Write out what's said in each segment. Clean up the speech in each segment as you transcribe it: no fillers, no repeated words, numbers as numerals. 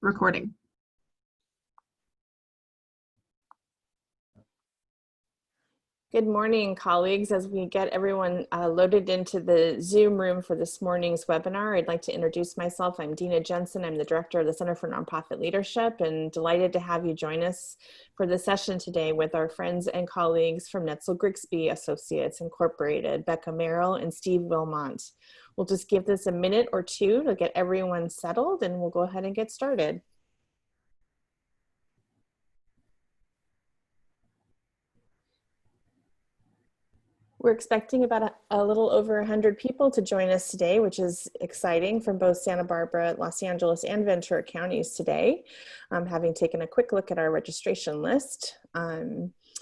Recording. Good morning, colleagues. As we get everyone loaded into the Zoom room for this morning's webinar, I'd like to introduce myself. I'm Dina Jensen. I'm the Director of the Center for Nonprofit Leadership, and delighted to have you join us for the session today with our friends and colleagues from Netzel Grigsby Associates Incorporated, Becca Merrill and Steve Wilmont. We'll just give this a minute or two to get everyone settled, and we'll go ahead and get started. We're expecting about a little over 100 people to join us today, which is exciting, from both Santa Barbara, Los Angeles, and Ventura counties today, having taken a quick look at our registration list.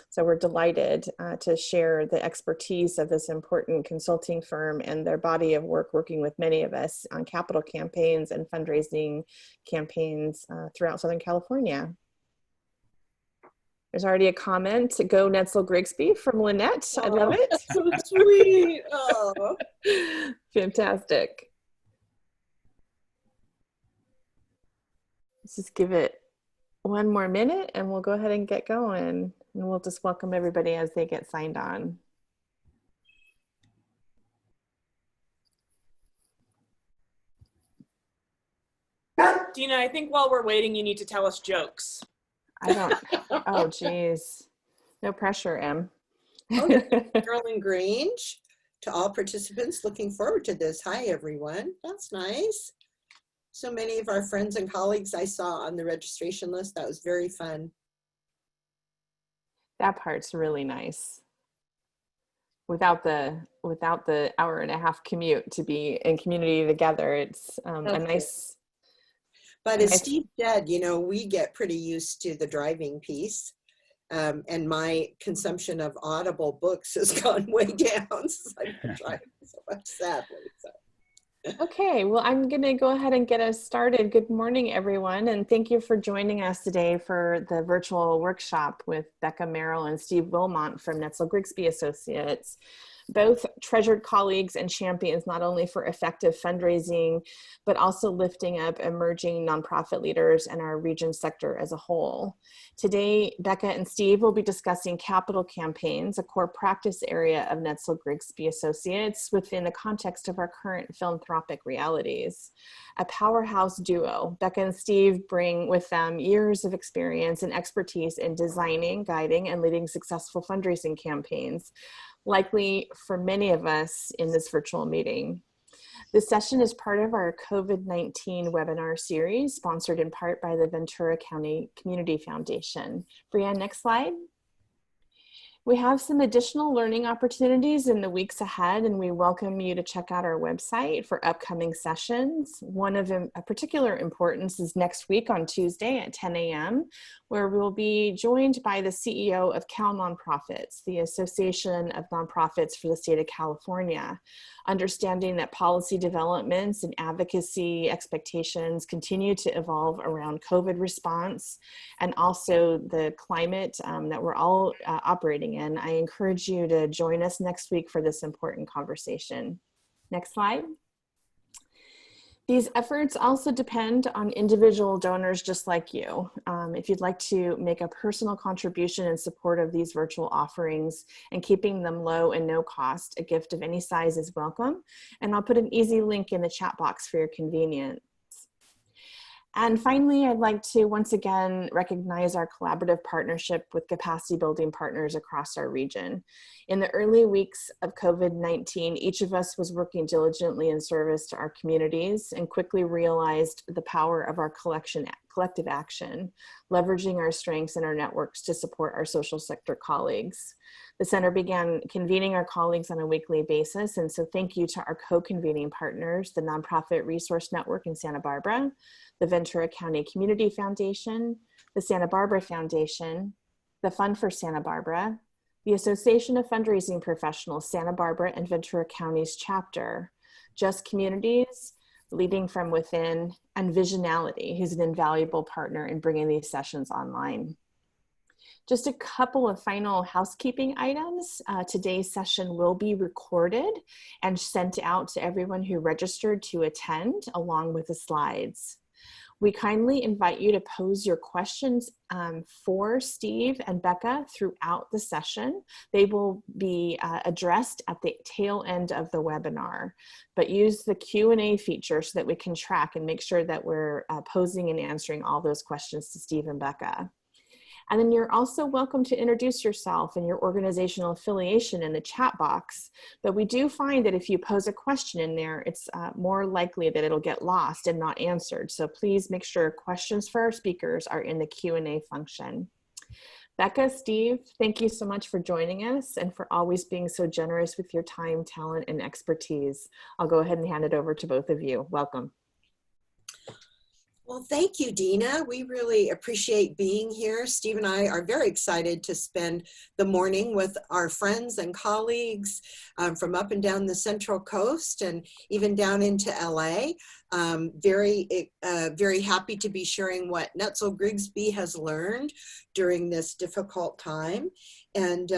So we're delighted to share the expertise of this important consulting firm and their body of work working with many of us on capital campaigns and fundraising campaigns throughout Southern California. There's already a comment, go Netzel Grigsby, from Lynette. I love it. That's so sweet. Oh. Fantastic. Let's just give it one more minute and we'll go ahead and get going. And we'll just welcome everybody as they get signed on. Dina, I think while we're waiting, you need to tell us jokes. I don't, oh geez, no pressure, Em. Carolyn Grange, to all participants, looking forward to this. Hi everyone, that's nice. So many of our friends and colleagues I saw on the registration list. That was very fun. That part's really nice. Without the hour-and-a-half commute to be in community together, it's a nice. But as Steve said, you know, we get pretty used to the driving piece, and my consumption of Audible books has gone way down since I've been driving so much, sadly. So. Okay, well, I'm going to go ahead and get us started. Good morning, everyone, and thank you for joining us today for the virtual workshop with Becca Merrill and Steve Wilmont from Netzel Grigsby Associates. Both treasured colleagues and champions not only for effective fundraising, but also lifting up emerging nonprofit leaders in our region sector as a whole. Today, Becca and Steve will be discussing capital campaigns, a core practice area of Netzel Grigsby Associates within the context of our current philanthropic realities. A powerhouse duo, Becca and Steve bring with them years of experience and expertise in designing, guiding, and leading successful fundraising campaigns, likely for many of us in this virtual meeting. This session is part of our COVID-19 webinar series, sponsored in part by the Ventura County Community Foundation. Brianne, next slide. We have some additional learning opportunities in the weeks ahead, and we welcome you to check out our website for upcoming sessions. One of a particular importance is next week on Tuesday at 10 a.m., where we'll be joined by the CEO of Cal Nonprofits, the Association of Nonprofits for the state of California. Understanding that policy developments and advocacy expectations continue to evolve around COVID response and also the climate that we're all operating in, I encourage you to join us next week for this important conversation. Next slide. These efforts also depend on individual donors just like you. If you'd like to make a personal contribution in support of these virtual offerings and keeping them low and no cost, a gift of any size is welcome. And I'll put an easy link in the chat box for your convenience. And finally, I'd like to once again recognize our collaborative partnership with capacity building partners across our region. In the early weeks of COVID-19, each of us was working diligently in service to our communities and quickly realized the power of our collective action, leveraging our strengths and our networks to support our social sector colleagues. The center began convening our colleagues on a weekly basis, and so thank you to our co-convening partners, the Nonprofit Resource Network in Santa Barbara, the Ventura County Community Foundation, the Santa Barbara Foundation, the Fund for Santa Barbara, the Association of Fundraising Professionals, Santa Barbara and Ventura County's chapter, Just Communities, Leading from Within, and Visionality, who's an invaluable partner in bringing these sessions online. Just a couple of final housekeeping items. Today's session will be recorded and sent out to everyone who registered to attend, along with the slides. We kindly invite you to pose your questions for Steve and Becca throughout the session. They will be addressed at the tail end of the webinar, but use the Q&A feature so that we can track and make sure that we're posing and answering all those questions to Steve and Becca. And then you're also welcome to introduce yourself and your organizational affiliation in the chat box. But we do find that if you pose a question in there, it's more likely that it'll get lost and not answered. So please make sure questions for our speakers are in the Q&A function. Becca, Steve, thank you so much for joining us and for always being so generous with your time, talent, and expertise. I'll go ahead and hand it over to both of you. Welcome. Well, thank you, Dina. We really appreciate being here. Steve and I are very excited to spend the morning with our friends and colleagues from up and down the Central Coast and even down into LA. Very happy to be sharing what Netzel Grigsby has learned during this difficult time. And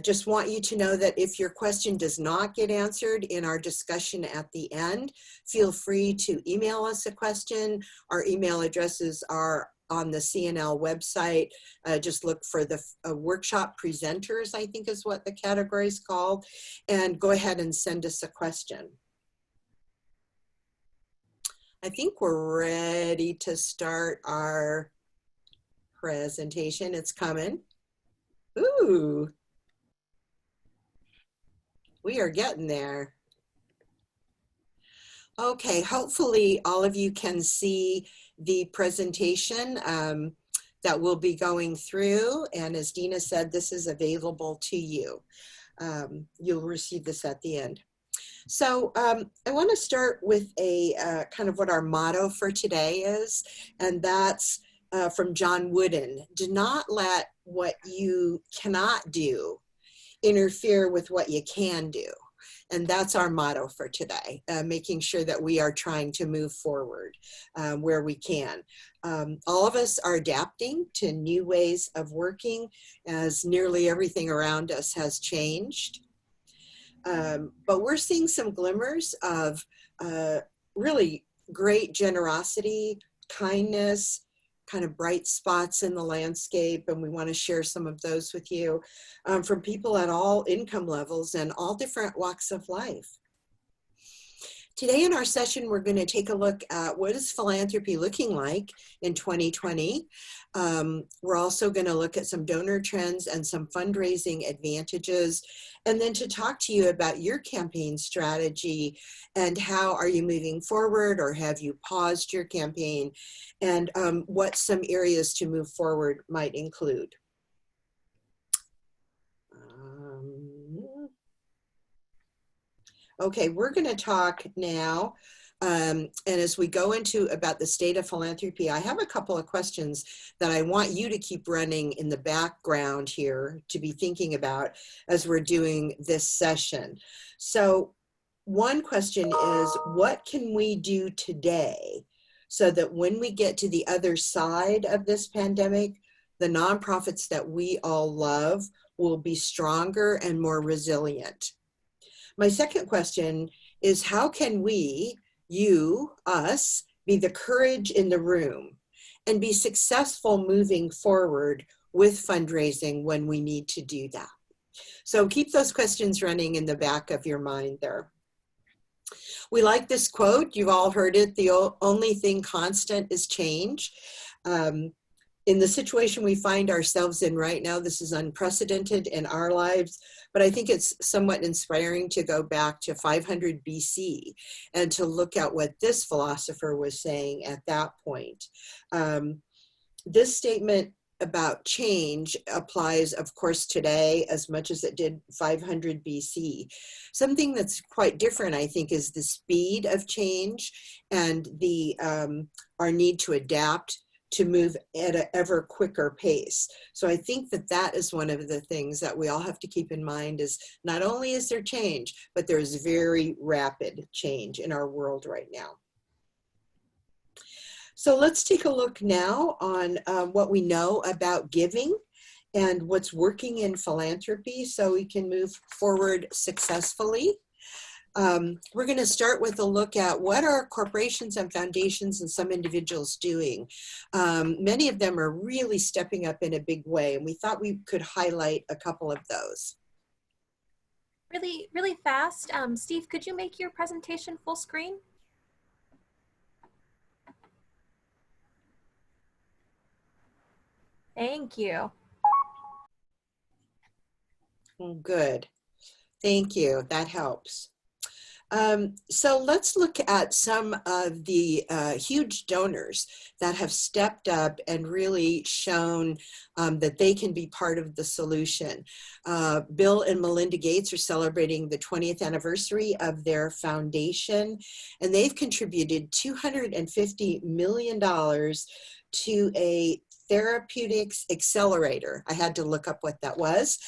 just want you to know that if your question does not get answered in our discussion at the end, feel free to email us a question. Our email addresses are on the CNL website. Just look for the workshop presenters, I think is what the category is called, and go ahead and send us a question. I think we're ready to start our presentation. It's coming. Ooh. We are getting there. Okay, hopefully all of you can see the presentation that we'll be going through. And as Dina said, this is available to you. You'll receive this at the end. So I want to start with a kind of what our motto for today is, and that's from John Wooden. Do not let what you cannot do interfere with what you can do. And that's our motto for today, making sure that we are trying to move forward where we can. All of us are adapting to new ways of working as nearly everything around us has changed. But we're seeing some glimmers of really great generosity, kindness, kind of bright spots in the landscape, and we want to share some of those with you from people at all income levels and all different walks of life. Today in our session, we're going to take a look at what is philanthropy looking like in 2020. We're also going to look at some donor trends and some fundraising advantages, and then to talk to you about your campaign strategy and how are you moving forward, or have you paused your campaign, and what some areas to move forward might include. Okay, we're going to talk now, and as we go into about the state of philanthropy, I have a couple of questions that I want you to keep running in the background here to be thinking about as we're doing this session. So one question is, what can we do today so that when we get to the other side of this pandemic, the nonprofits that we all love will be stronger and more resilient? My second question is, how can we, you, us, be the courage in the room and be successful moving forward with fundraising when we need to do that? So keep those questions running in the back of your mind there. We like this quote. You've all heard it. The only thing constant is change. In the situation we find ourselves in right now, this is unprecedented in our lives, but I think it's somewhat inspiring to go back to 500 BC and to look at what this philosopher was saying at that point. This statement about change applies, of course, today as much as it did 500 BC. Something that's quite different, I think, is the speed of change and the our need to adapt to move at an ever quicker pace. So I think that that is one of the things that we all have to keep in mind, is not only is there change, but there's very rapid change in our world right now. So let's take a look now on what we know about giving and what's working in philanthropy so we can move forward successfully. We're going to start with a look at what are corporations and foundations and some individuals doing. Many of them are really stepping up in a big way, and we thought we could highlight a couple of those. Really fast. Steve, could you make your presentation full screen? Thank you. Good. Thank you. That helps. So let's look at some of the huge donors that have stepped up and really shown that they can be part of the solution. Bill and Melinda Gates are celebrating the 20th anniversary of their foundation, and they've contributed $250 million to a therapeutics accelerator. I had to look up what that was.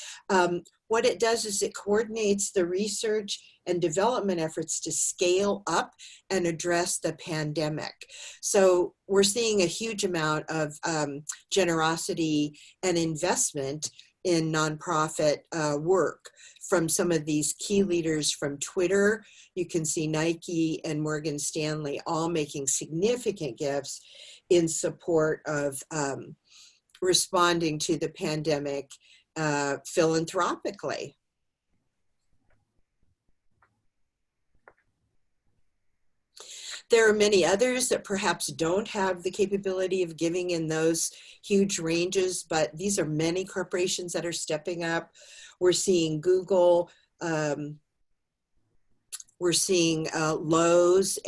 What it does is it coordinates the research and development efforts to scale up and address the pandemic. So we're seeing a huge amount of generosity and investment in nonprofit work from some of these key leaders from Twitter. You can see Nike and Morgan Stanley all making significant gifts in support of responding to the pandemic philanthropically. There are many others that perhaps don't have the capability of giving in those huge ranges, but these are many corporations that are stepping up. We're seeing Google, we're seeing Lowe's,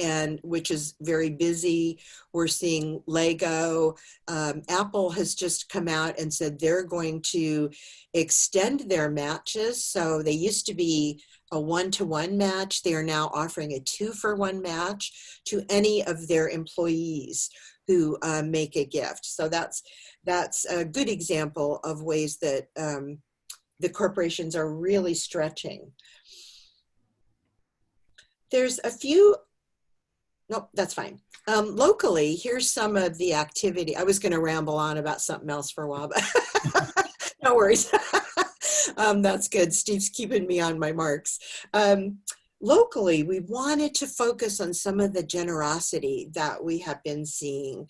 which is very busy. We're seeing Lego. Apple has just come out and said they're going to extend their matches. So they used to be a 1-to-1 match. They are now offering a 2-for-1 match to any of their employees who make a gift. So that's a good example of ways that the corporations are really stretching. There's a few, nope, that's fine. Locally, here's some of the activity. I was going to ramble on about something else for a while, but no worries. That's good. Steve's keeping me on my marks. Locally, we wanted to focus on some of the generosity that we have been seeing.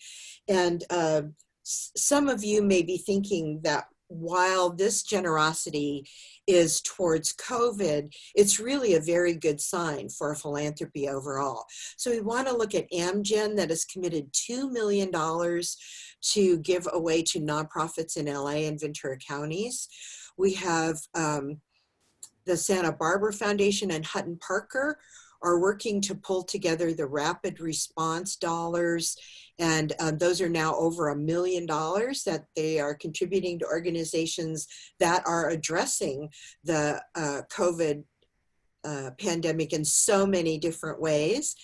And some of you may be thinking that while this generosity is towards COVID, it's really a very good sign for philanthropy overall. So we want to look at Amgen that has committed $2 million to give away to nonprofits in LA and Ventura counties. We have the Santa Barbara Foundation and Hutton Parker are working to pull together the rapid response dollars. And those are now over $1 million that they are contributing to organizations that are addressing the COVID pandemic in so many different ways.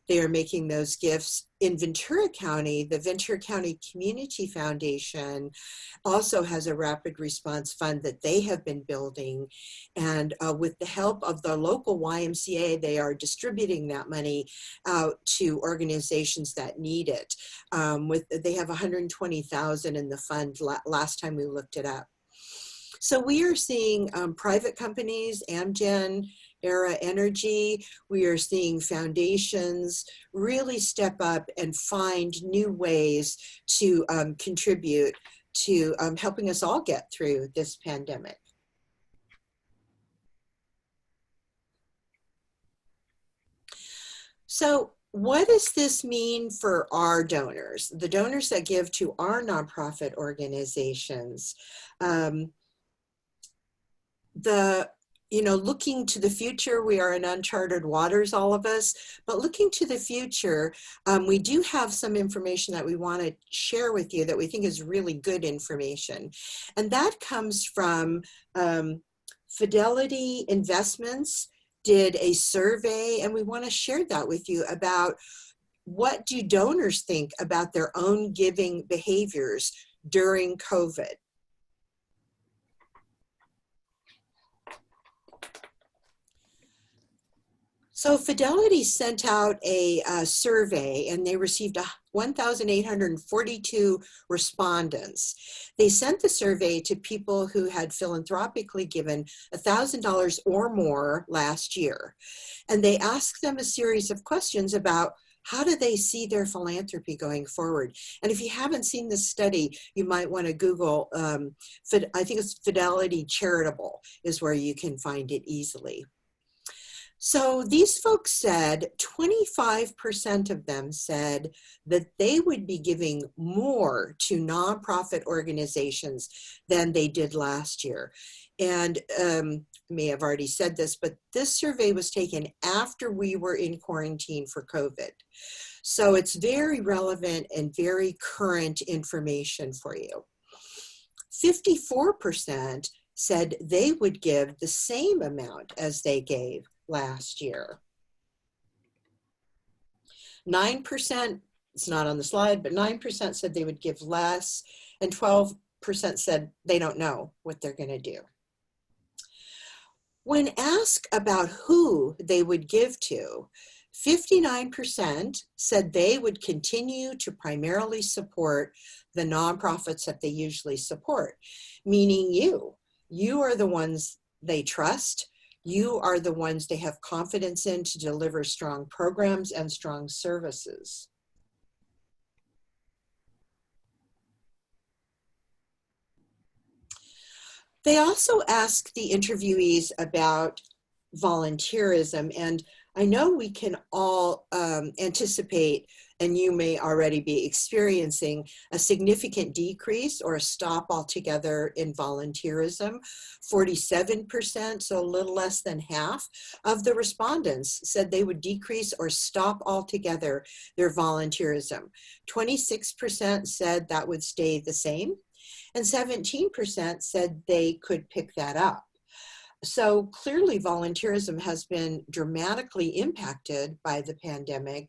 They are making those gifts. In Ventura County, the Ventura County Community Foundation also has a rapid response fund that they have been building. And with the help of the local YMCA, they are distributing that money out to organizations that need it. They have 120,000 in the fund last time we looked it up. So we are seeing private companies, Amgen, Era Energy, we are seeing foundations really step up and find new ways to contribute to helping us all get through this pandemic. So what does this mean for our donors, the donors that give to our nonprofit organizations? Looking to the future, we are in uncharted waters, all of us, but looking to the future, we do have some information that we want to share with you that we think is really good information. And that comes from Fidelity Investments did a survey, and we want to share that with you about what do donors think about their own giving behaviors during COVID. So Fidelity sent out a survey, and they received 1,842 respondents. They sent the survey to people who had philanthropically given $1,000 or more last year. And they asked them a series of questions about how do they see their philanthropy going forward? And if you haven't seen this study, you might want to Google, I think it's Fidelity Charitable is where you can find it easily. So these folks said 25% of them said that they would be giving more to nonprofit organizations than they did last year. And I may have already said this, but this survey was taken after we were in quarantine for COVID. So it's very relevant and very current information for you. 54% said they would give the same amount as they gave last year. 9%, it's not on the slide, but 9% said they would give less, and 12% said they don't know what they're going to do. When asked about who they would give to, 59% said they would continue to primarily support the nonprofits that they usually support, meaning you. You are the ones they trust. You are the ones they have confidence in to deliver strong programs and strong services. They also asked the interviewees about volunteerism, and I know we can all anticipate, and you may already be experiencing, a significant decrease or a stop altogether in volunteerism. 47%, so a little less than half of the respondents said they would decrease or stop altogether their volunteerism. 26% said that would stay the same, and 17% said they could pick that up. So clearly volunteerism has been dramatically impacted by the pandemic,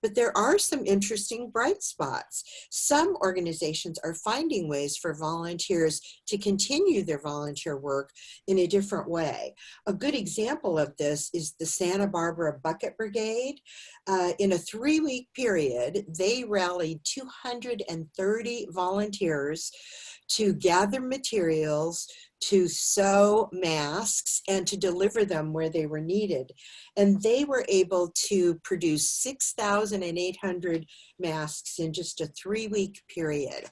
but there are some interesting bright spots. Some organizations are finding ways for volunteers to continue their volunteer work in a different way. A good example of this is the Santa Barbara Bucket Brigade. In a 3-week period, they rallied 230 volunteers to gather materials, to sew masks, and to deliver them where they were needed. And they were able to produce 6,800 masks in just a 3-week period.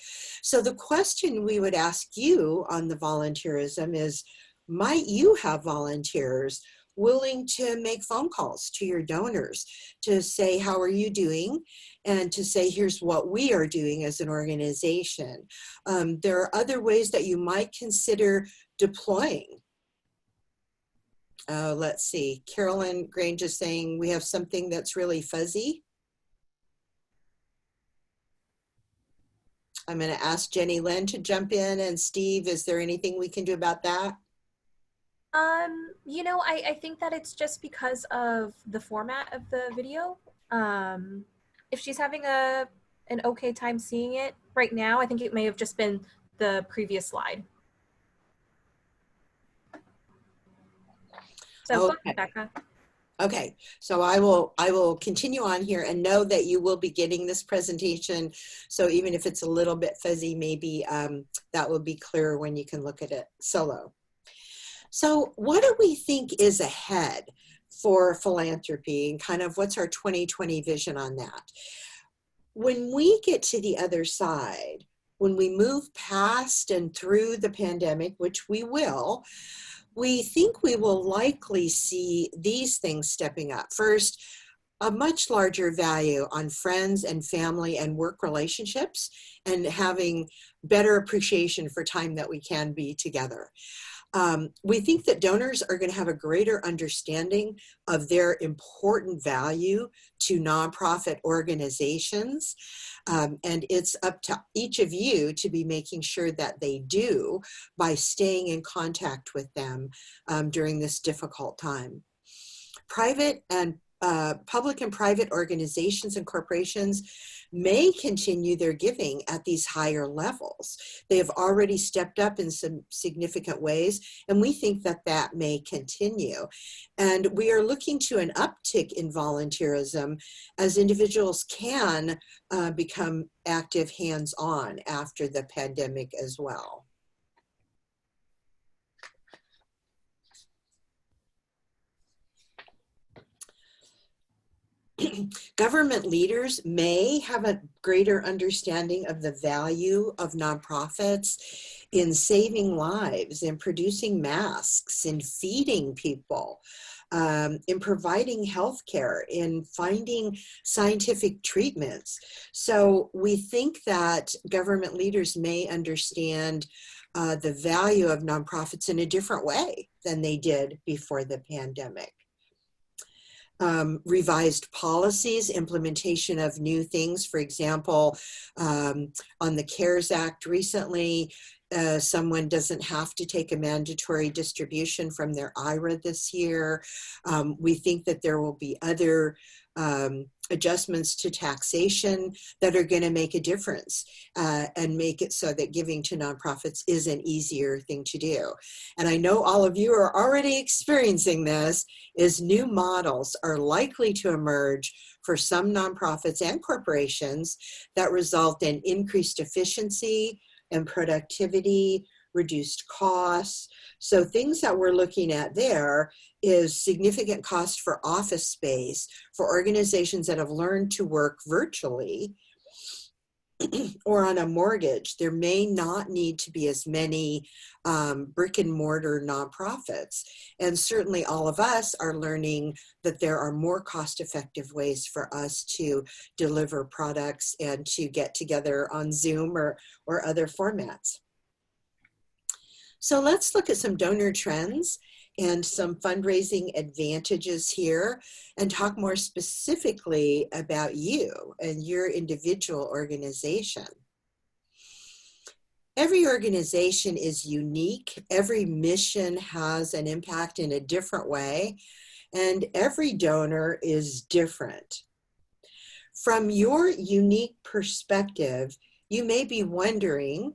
So the question we would ask you on the volunteerism is, might you have volunteers willing to make phone calls to your donors to say, how are you doing? And to say, here's what we are doing as an organization. There are other ways that you might consider deploying. Let's see, Carolyn Grange is saying we have something that's really fuzzy. I'm going to ask Jenny Lynn to jump in, and Steve, is there anything we can do about that? You know, I think that it's just because of the format of the video. If she's having an okay time seeing it right now, I think it may have just been the previous slide. So, Okay. Becca. Okay, so I will continue on here, and know that you will be getting this presentation. So even if it's a little bit fuzzy, maybe that will be clearer when you can look at it solo. So what do we think is ahead for philanthropy, and kind of what's our 2020 vision on that? When we get to the other side, when we move past and through the pandemic, which we will, we think we will likely see these things stepping up. First, a much larger value on friends and family and work relationships, and having better appreciation for time that we can be together. We think that donors are going to have a greater understanding of their important value to nonprofit organizations. And it's up to each of you to be making sure that they do by staying in contact with them during this difficult time. Private and public and private organizations and corporations may continue their giving at these higher levels. They have already stepped up in some significant ways, and we think that that may continue. And we are looking to an uptick in volunteerism as individuals can become active hands-on after the pandemic as well. Government leaders may have a greater understanding of the value of nonprofits in saving lives, in producing masks, in feeding people, in providing health care, in finding scientific treatments. So we think that government leaders may understand the value of nonprofits in a different way than they did before the pandemic. Revised policies, implementation of new things. For example, on the CARES Act recently, someone doesn't have to take a mandatory distribution from their IRA this year. We think that there will be other adjustments to taxation that are going to make a difference and make it so that giving to nonprofits is an easier thing to do. And I know all of you are already experiencing this, is new models are likely to emerge for some nonprofits and corporations that result in increased efficiency and productivity, reduced costs. So things that we're looking at there is significant cost for office space for organizations that have learned to work virtually or on a mortgage. There may not need to be as many brick and mortar nonprofits. And certainly all of us are learning that there are more cost-effective ways for us to deliver products and to get together on Zoom or other formats. So let's look at some donor trends and some fundraising advantages here and talk more specifically about you and your individual organization. Every organization is unique. Every mission has an impact in a different way, and every donor is different. From your unique perspective, you may be wondering,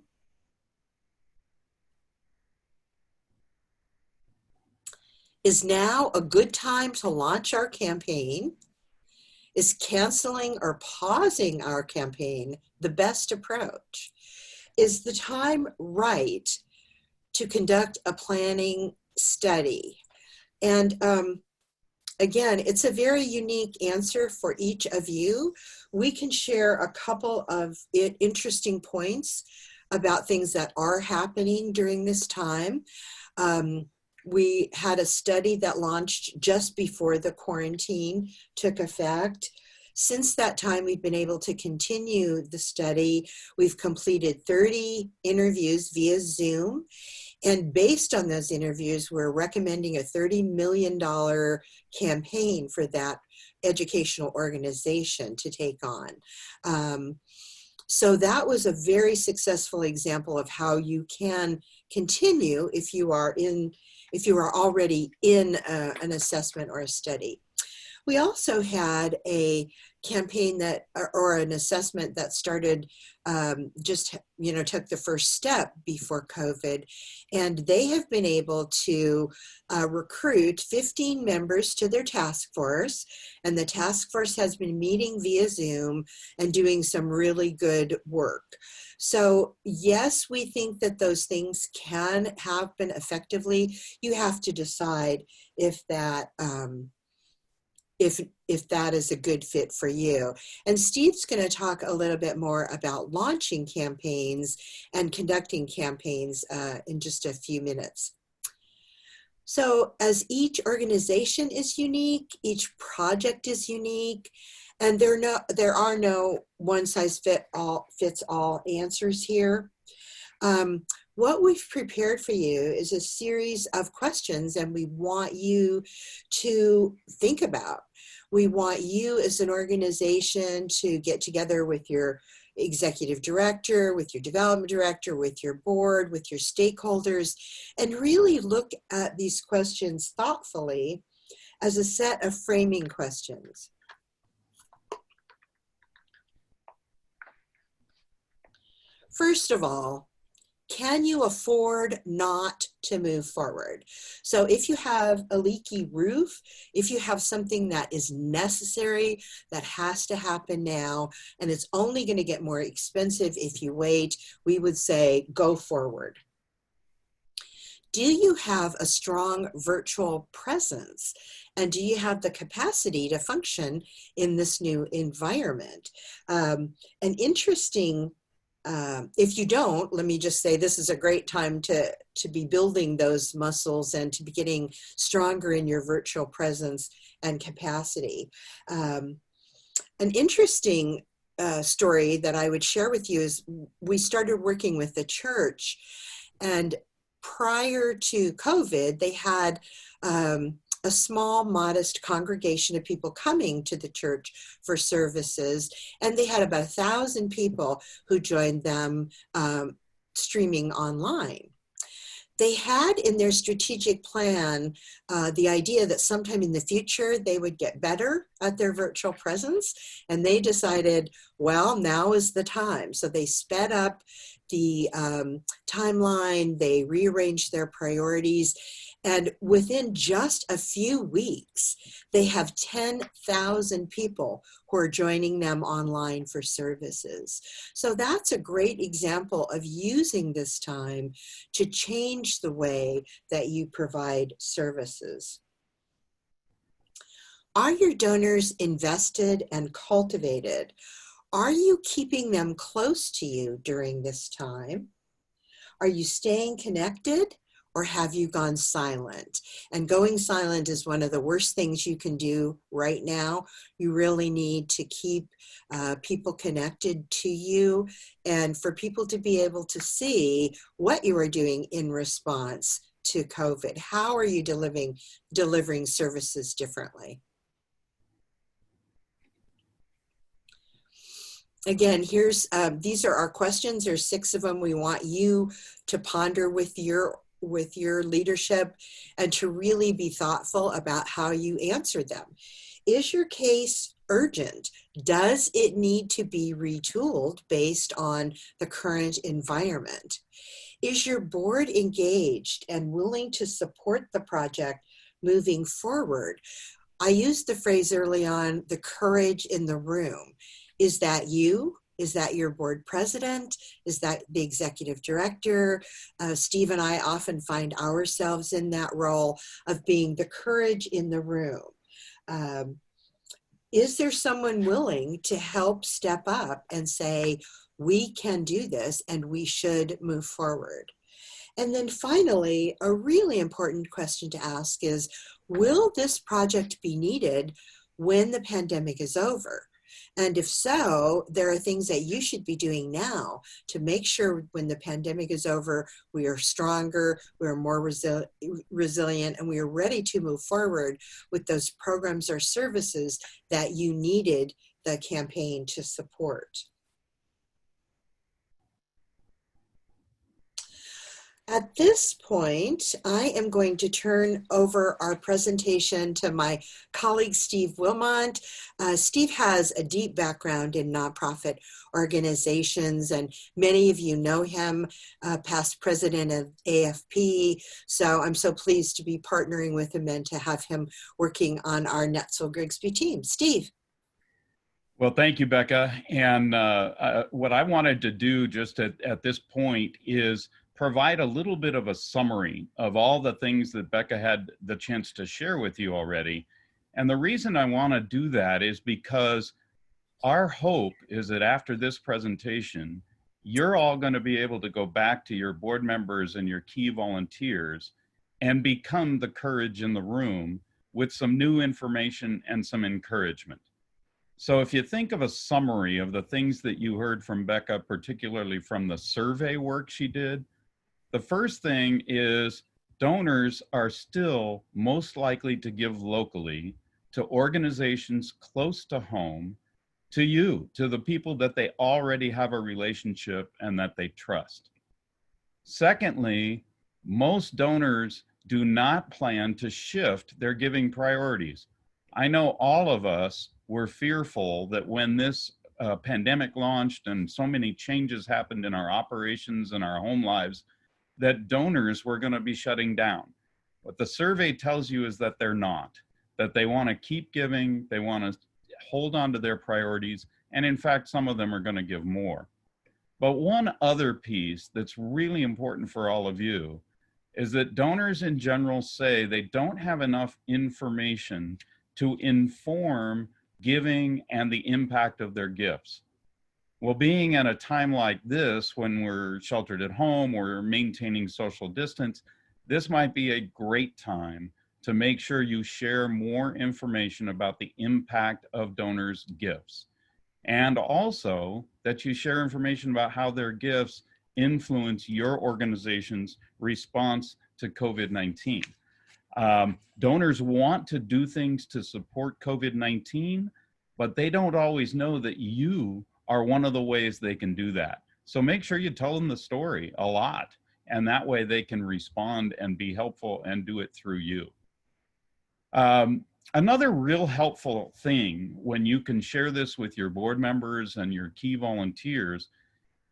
is now a good time to launch our campaign? Is canceling or pausing our campaign the best approach? Is the time right to conduct a planning study? And again, it's a very unique answer for each of you. We can share a couple of interesting points about things that are happening during this time. We had a study that launched just before the quarantine took effect. Since that time, we've been able to continue the study. We've completed 30 interviews via Zoom. And based on those interviews, we're recommending a $30 million campaign for that educational organization to take on. So that was a very successful example of how you can continue if you are already in an assessment or a study. We also had a campaign or an assessment that started took the first step before COVID, and they have been able to recruit 15 members to their task force, and the task force has been meeting via Zoom and doing some really good work. So yes, we think that those things can happen effectively. You have to decide if that if that is a good fit for you. And Steve's going to talk a little bit more about launching campaigns and conducting campaigns in just a few minutes. So as each organization is unique, each project is unique, and there are no one-size-fits all answers here. What we've prepared for you is a series of questions, and we want you to think about. We want you as an organization to get together with your executive director, with your development director, with your board, with your stakeholders, and really look at these questions thoughtfully as a set of framing questions. First of all, can you afford not to move forward? So if you have a leaky roof, if you have something that is necessary, that has to happen now, and it's only going to get more expensive if you wait, we would say go forward. Do you have a strong virtual presence? And do you have the capacity to function in this new environment? An interesting if you don't, let me just say this is a great time to be building those muscles and to be getting stronger in your virtual presence and capacity. An interesting story that I would share with you is we started working with the church, and prior to COVID, they had a small, modest congregation of people coming to the church for services. And they had about 1,000 people who joined them streaming online. They had in their strategic plan the idea that sometime in the future they would get better at their virtual presence. And they decided, well, now is the time. So they sped up the timeline, they rearranged their priorities. And within just a few weeks, they have 10,000 people who are joining them online for services. So that's a great example of using this time to change the way that you provide services. Are your donors invested and cultivated? Are you keeping them close to you during this time? Are you staying connected? Or have you gone silent? And going silent is one of the worst things you can do right now. You really need to keep people connected to you and for people to be able to see what you are doing in response to COVID. How are you delivering services differently? Again, here's these are our questions. There's 6 of them. We want you to ponder with your leadership and to really be thoughtful about how you answer them. Is your case urgent? Does it need to be retooled based on the current environment? Is your board engaged and willing to support the project moving forward? I used the phrase early on, the courage in the room. Is that you? Is that your board president? Is that the executive director? Steve and I often find ourselves in that role of being the courage in the room. Is there someone willing to help step up and say, we can do this and we should move forward? And then finally, a really important question to ask is, will this project be needed when the pandemic is over? And if so, there are things that you should be doing now to make sure when the pandemic is over, we are stronger, we are more resilient, and we are ready to move forward with those programs or services that you needed the campaign to support. At this point, I am going to turn over our presentation to my colleague, Steve Wilmont. Steve has a deep background in nonprofit organizations, and many of you know him, past president of AFP. So I'm so pleased to be partnering with him and to have him working on our Netzel Grigsby team. Steve. Well, thank you, Becca. And what I wanted to do just at this point is provide a little bit of a summary of all the things that Becca had the chance to share with you already. And the reason I want to do that is because our hope is that after this presentation, you're all going to be able to go back to your board members and your key volunteers and become the courage in the room with some new information and some encouragement. So if you think of a summary of the things that you heard from Becca, particularly from the survey work she did, the first thing is donors are still most likely to give locally to organizations close to home, to you, to the people that they already have a relationship and that they trust. Secondly, most donors do not plan to shift their giving priorities. I know all of us were fearful that when this pandemic launched and so many changes happened in our operations and our home lives, that donors were going to be shutting down. What the survey tells you is that they're not, that they want to keep giving, they want to hold on to their priorities, and in fact, some of them are going to give more. But one other piece that's really important for all of you is that donors in general say they don't have enough information to inform giving and the impact of their gifts. Well, being at a time like this, when we're sheltered at home, we're maintaining social distance, this might be a great time to make sure you share more information about the impact of donors' gifts. And also that you share information about how their gifts influence your organization's response to COVID-19. Donors want to do things to support COVID-19, but they don't always know that you are one of the ways they can do that. So make sure you tell them the story a lot, and that way they can respond and be helpful and do it through you. Another real helpful thing when you can share this with your board members and your key volunteers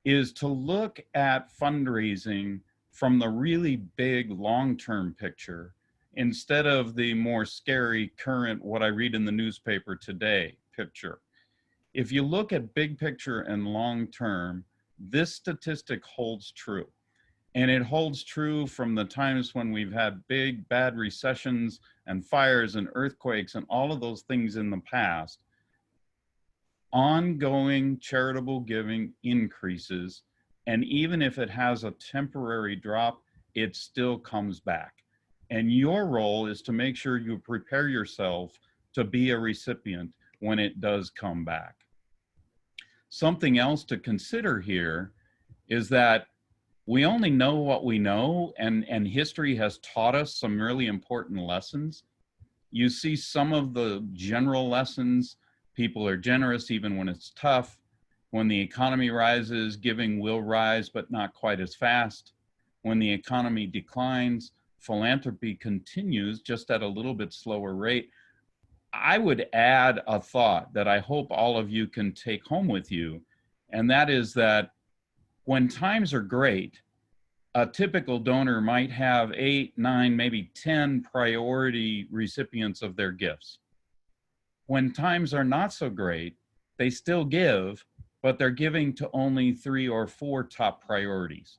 is to look at fundraising from the really big long-term picture instead of the more scary current, what I read in the newspaper today picture. If you look at big picture and long-term, this statistic holds true. And it holds true from the times when we've had big, bad recessions and fires and earthquakes and all of those things in the past. Ongoing charitable giving increases, and even if it has a temporary drop, it still comes back. And your role is to make sure you prepare yourself to be a recipient when it does come back. Something else to consider here is that we only know what we know, and history has taught us some really important lessons. You see some of the general lessons. People are generous even when it's tough. When the economy rises, giving will rise, but not quite as fast. When the economy declines, philanthropy continues just at a little bit slower rate. I would add a thought that I hope all of you can take home with you, and that is that when times are great, a typical donor might have 8, 9, maybe 10 priority recipients of their gifts. When times are not so great, they still give, but they're giving to only 3 or 4 top priorities.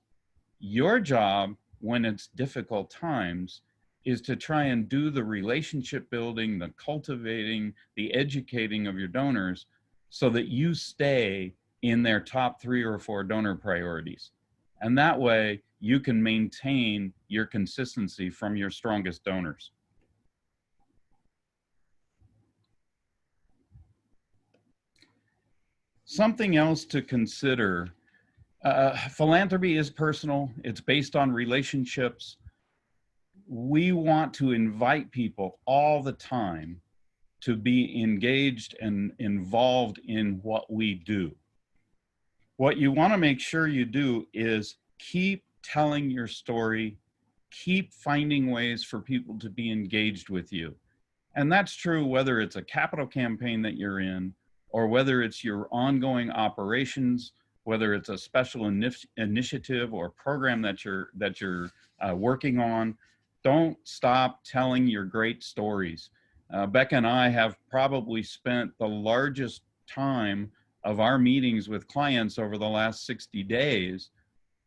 Your job when it's difficult times is to try and do the relationship building, the cultivating, the educating of your donors so that you stay in their top 3 or 4 donor priorities. And that way you can maintain your consistency from your strongest donors. Something else to consider, philanthropy is personal. It's based on relationships. We want to invite people all the time to be engaged and involved in what we do. What you want to make sure you do is keep telling your story, keep finding ways for people to be engaged with you. And that's true whether it's a capital campaign that you're in, or whether it's your ongoing operations, whether it's a special initiative or program that you're working on. Don't stop telling your great stories. Becca and I have probably spent the largest time of our meetings with clients over the last 60 days,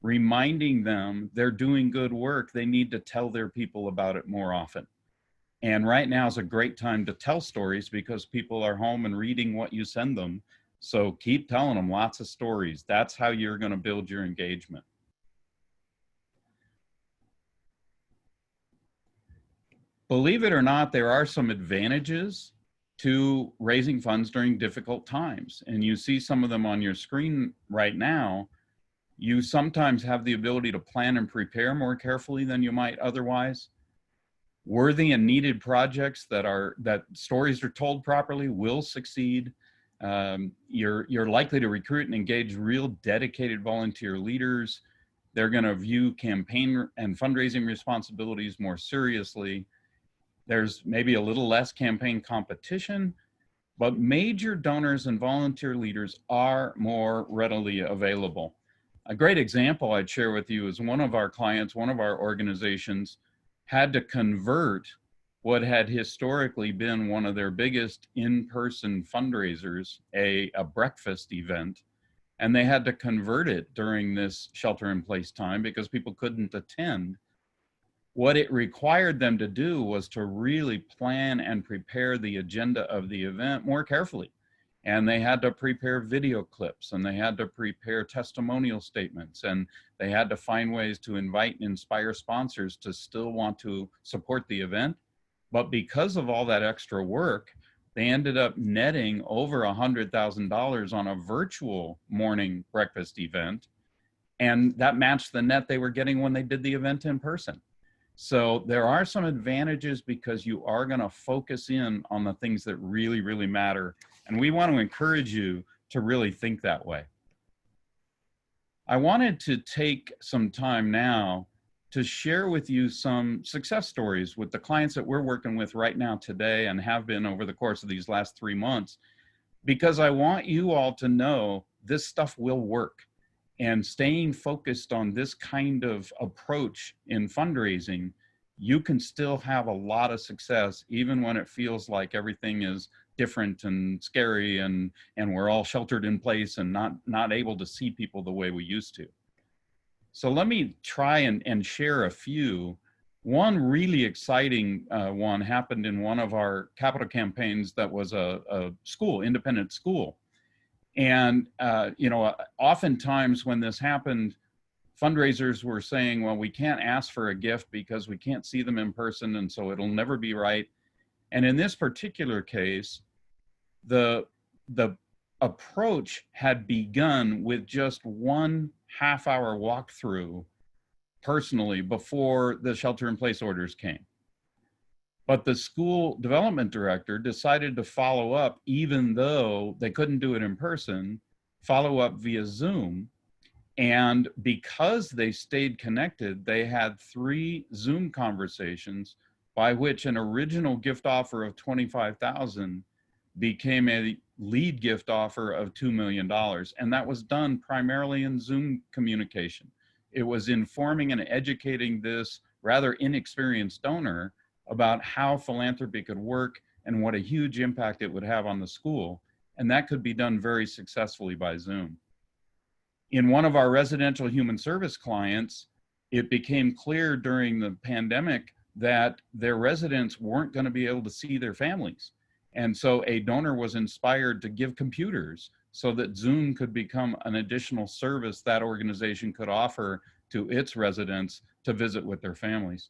reminding them they're doing good work. They need to tell their people about it more often. And right now is a great time to tell stories because people are home and reading what you send them. So keep telling them lots of stories. That's how you're going to build your engagement. Believe it or not, there are some advantages to raising funds during difficult times. And you see some of them on your screen right now. You sometimes have the ability to plan and prepare more carefully than you might otherwise. Worthy and needed projects that stories are told properly will succeed. You're likely to recruit and engage real dedicated volunteer leaders. They're going to view campaign and fundraising responsibilities more seriously. There's maybe a little less campaign competition, but major donors and volunteer leaders are more readily available. A great example I'd share with you is one of our clients, one of our organizations, had to convert what had historically been one of their biggest in-person fundraisers, a breakfast event, and they had to convert it during this shelter-in-place time because people couldn't attend. What it required them to do was to really plan and prepare the agenda of the event more carefully. And they had to prepare video clips, and they had to prepare testimonial statements, and they had to find ways to invite and inspire sponsors to still want to support the event. But because of all that extra work, they ended up netting over $100,000 on a virtual morning breakfast event. And that matched the net they were getting when they did the event in person. So there are some advantages because you are going to focus in on the things that really, really matter. And we want to encourage you to really think that way. I wanted to take some time now to share with you some success stories with the clients that we're working with right now today and have been over the course of these last 3 months, because I want you all to know this stuff will work. And staying focused on this kind of approach in fundraising, you can still have a lot of success even when it feels like everything is different and scary and we're all sheltered in place and not able to see people the way we used to. So let me try and share a few. One really exciting one happened in one of our capital campaigns that was a school, independent school. And, you know, oftentimes when this happened, fundraisers were saying, well, we can't ask for a gift because we can't see them in person, and so it'll never be right. And in this particular case, the approach had begun with just 1 half-hour walkthrough personally before the shelter-in-place orders came. But the school development director decided to follow up, even though they couldn't do it in person, follow up via Zoom. And because they stayed connected, they had 3 Zoom conversations by which an original gift offer of $25,000 became a lead gift offer of $2 million. And that was done primarily in Zoom communication. It was informing and educating this rather inexperienced donor about how philanthropy could work and what a huge impact it would have on the school. And that could be done very successfully by Zoom. In one of our residential human service clients, it became clear during the pandemic that their residents weren't going to be able to see their families. And so a donor was inspired to give computers so that Zoom could become an additional service that organization could offer to its residents to visit with their families.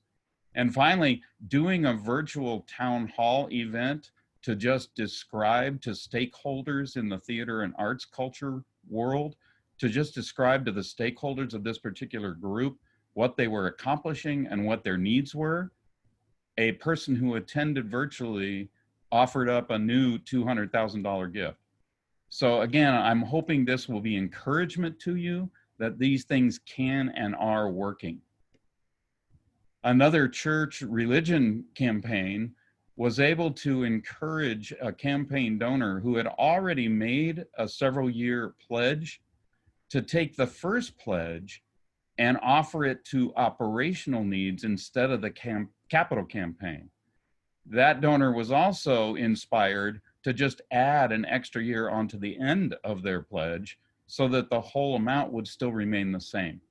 And finally, doing a virtual town hall event to just describe to stakeholders in the theater and arts culture world, to just describe to the stakeholders of this particular group what they were accomplishing and what their needs were. A person who attended virtually offered up a new $200,000 gift. So again, I'm hoping this will be encouragement to you that these things can and are working. Another church religion campaign was able to encourage a campaign donor who had already made a several-year pledge to take the first pledge and offer it to operational needs instead of the capital campaign. That donor was also inspired to just add an extra year onto the end of their pledge so that the whole amount would still remain the same.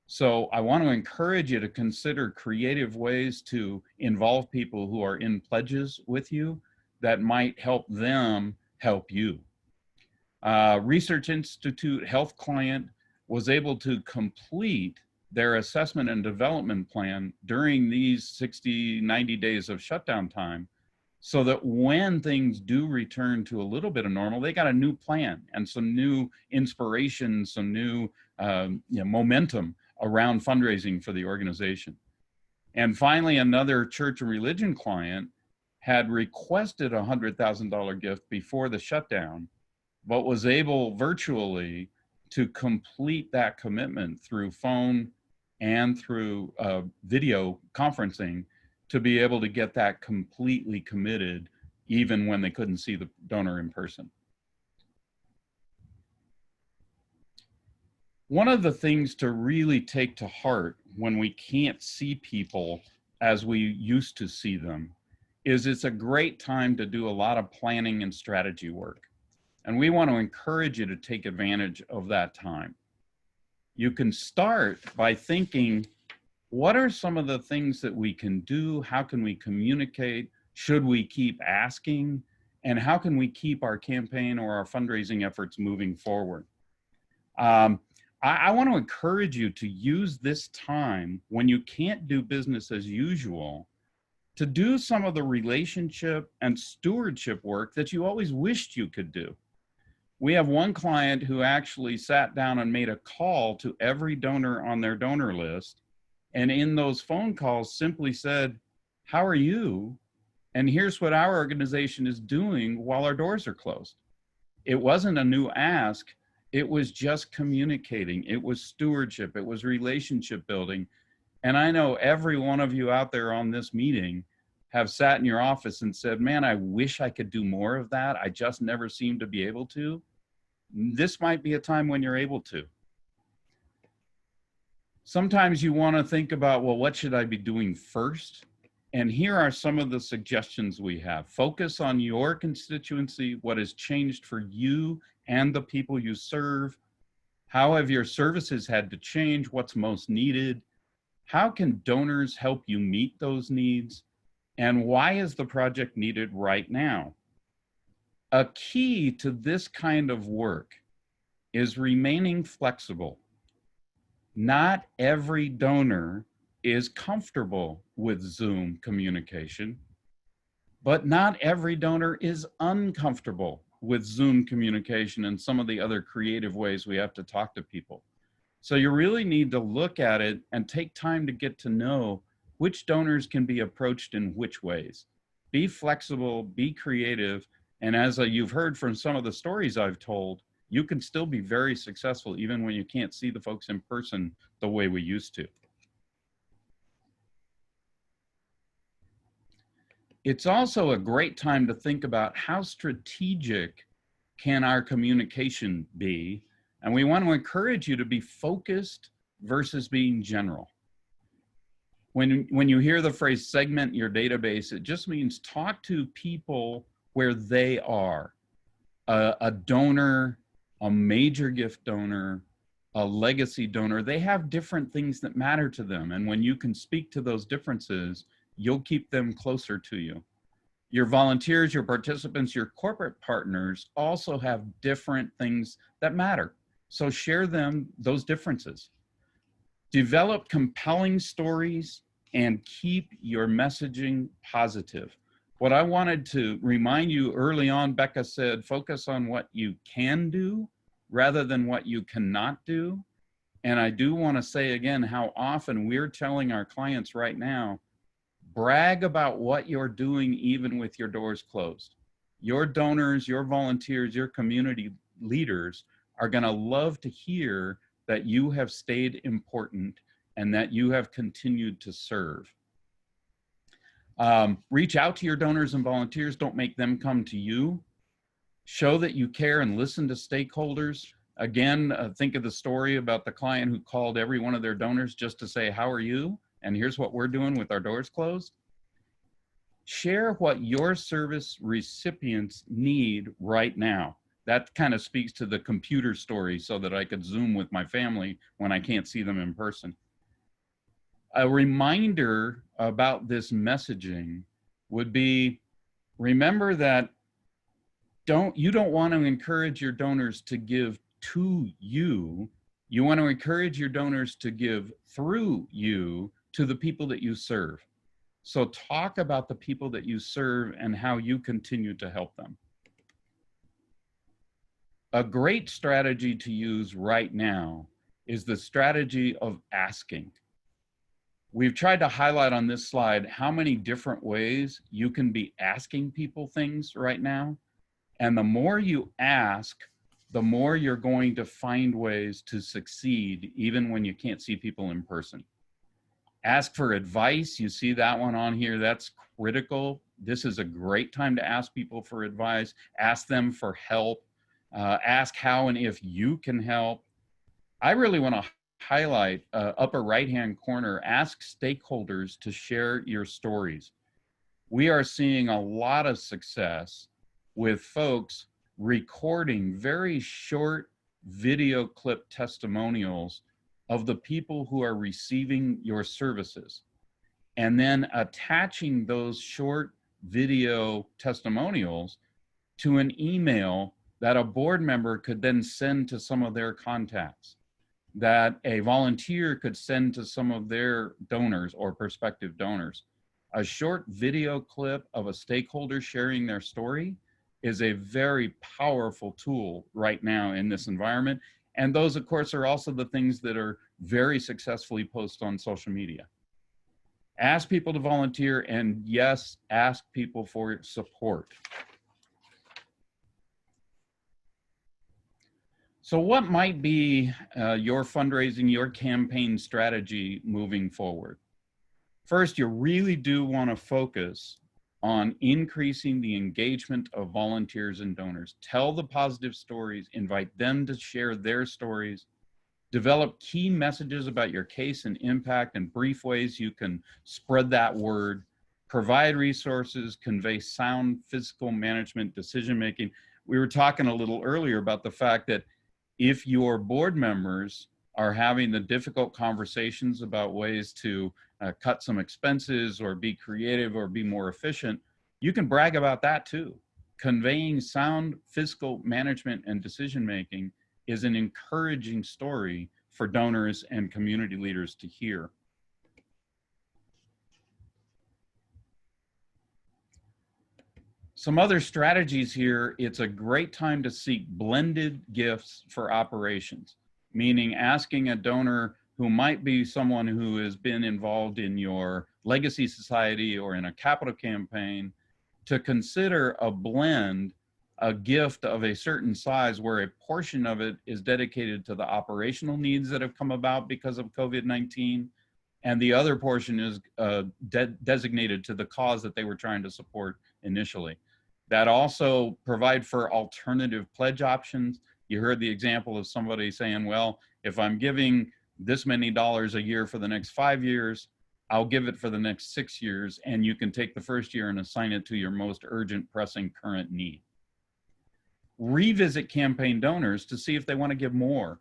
So I want to encourage you to consider creative ways to involve people who are in pledges with you that might help them help you. Research Institute health client was able to complete their assessment and development plan during these 60, 90 days of shutdown time so that when things do return to a little bit of normal, they got a new plan and some new inspiration, some new momentum around fundraising for the organization. And finally, another church and religion client had requested a $100,000 gift before the shutdown, but was able virtually to complete that commitment through phone and through video conferencing to be able to get that completely committed even when they couldn't see the donor in person. One of the things to really take to heart when we can't see people as we used to see them is it's a great time to do a lot of planning and strategy work. And we want to encourage you to take advantage of that time. You can start by thinking, what are some of the things that we can do? How can we communicate? Should we keep asking? And how can we keep our campaign or our fundraising efforts moving forward? I want to encourage you to use this time when you can't do business as usual to do some of the relationship and stewardship work that you always wished you could do. We have one client who actually sat down and made a call to every donor on their donor list. And in those phone calls simply said, how are you? And here's what our organization is doing while our doors are closed. It wasn't a new ask. It was just communicating. It was stewardship. It was relationship building. And I know every one of you out there on this meeting have sat in your office and said, man, I wish I could do more of that. I just never seem to be able to. This might be a time when you're able to. Sometimes you want to think about, well, what should I be doing first? And here are some of the suggestions we have. Focus on your constituency, what has changed for you and the people you serve. How have your services had to change? What's most needed? How can donors help you meet those needs? And why is the project needed right now? A key to this kind of work is remaining flexible. Not every donor is comfortable with Zoom communication, but not every donor is uncomfortable with Zoom communication and some of the other creative ways we have to talk to people. So you really need to look at it and take time to get to know which donors can be approached in which ways. Be flexible, be creative, and as you've heard from some of the stories I've told, you can still be very successful even when you can't see the folks in person the way we used to. It's also a great time to think about how strategic can our communication be. And we want to encourage you to be focused versus being general. When you hear the phrase segment your database, it just means talk to people where they are. A donor, a major gift donor, a legacy donor, they have different things that matter to them. And when you can speak to those differences, you'll keep them closer to you. Your volunteers, your participants, your corporate partners also have different things that matter. So share those differences. Develop compelling stories and keep your messaging positive. What I wanted to remind you early on, Becca said, focus on what you can do rather than what you cannot do. And I do want to say again how often we're telling our clients right now, brag about what you're doing even with your doors closed. Your donors, your volunteers, your community leaders are going to love to hear that you have stayed important and that you have continued to serve. Reach out to your donors and volunteers. Don't make them come to you. Show that you care and listen to stakeholders. Again, think of the story about the client who called every one of their donors just to say, how are you? And here's what we're doing with our doors closed. Share what your service recipients need right now. That kind of speaks to the computer story so that I could Zoom with my family when I can't see them in person. A reminder about this messaging would be, remember that you don't want to encourage your donors to give to you. You want to encourage your donors to give through you to the people that you serve. So talk about the people that you serve and how you continue to help them. A great strategy to use right now is the strategy of asking. We've tried to highlight on this slide how many different ways you can be asking people things right now. And the more you ask, the more you're going to find ways to succeed, even when you can't see people in person. Ask for advice. You see that one on here. That's critical. This is a great time to ask people for advice. Ask them for help. Ask how and if you can help. I really want to highlight upper right-hand corner, ask stakeholders to share your stories. We are seeing a lot of success with folks recording very short video clip testimonials of the people who are receiving your services, and then attaching those short video testimonials to an email that a board member could then send to some of their contacts, that a volunteer could send to some of their donors or prospective donors. A short video clip of a stakeholder sharing their story is a very powerful tool right now in this environment. And those, of course, are also the things that are very successfully posted on social media. Ask people to volunteer, and yes, ask people for support. So what might be your fundraising, your campaign strategy moving forward? First, you really do want to focus on increasing the engagement of volunteers and donors. Tell the positive stories, invite them to share their stories, develop key messages about your case and impact and brief ways you can spread that word, provide resources, convey sound fiscal management decision-making. We were talking a little earlier about the fact that if your board members are having the difficult conversations about ways to cut some expenses or be creative or be more efficient, you can brag about that too. Conveying sound fiscal management and decision-making is an encouraging story for donors and community leaders to hear. Some other strategies here, it's a great time to seek blended gifts for operations, meaning asking a donor who might be someone who has been involved in your legacy society or in a capital campaign to consider a blend, a gift of a certain size where a portion of it is dedicated to the operational needs that have come about because of COVID-19, and the other portion is designated to the cause that they were trying to support initially. That also provide for alternative pledge options. You heard the example of somebody saying, well, if I'm giving this many dollars a year for the next 5 years, I'll give it for the next 6 years, and you can take the first year and assign it to your most urgent, pressing, current need. Revisit campaign donors to see if they want to give more.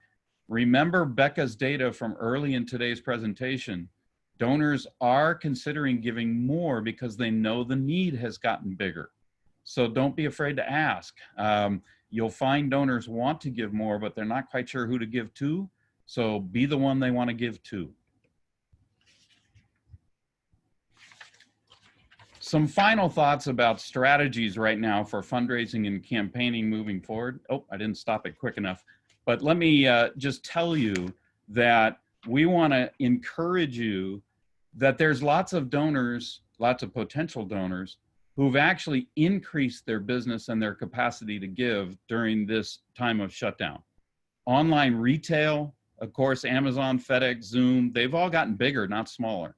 Remember Becca's data from early in today's presentation. Donors are considering giving more because they know the need has gotten bigger. So don't be afraid to ask. You'll find donors want to give more, but they're not quite sure who to give to. So be the one they want to give to. Some final thoughts about strategies right now for fundraising and campaigning moving forward. Oh, I didn't stop it quick enough. But let me just tell you that we want to encourage you that there's lots of donors, lots of potential donors who've actually increased their business and their capacity to give during this time of shutdown. Online retail, of course, Amazon, FedEx, Zoom, they've all gotten bigger, not smaller.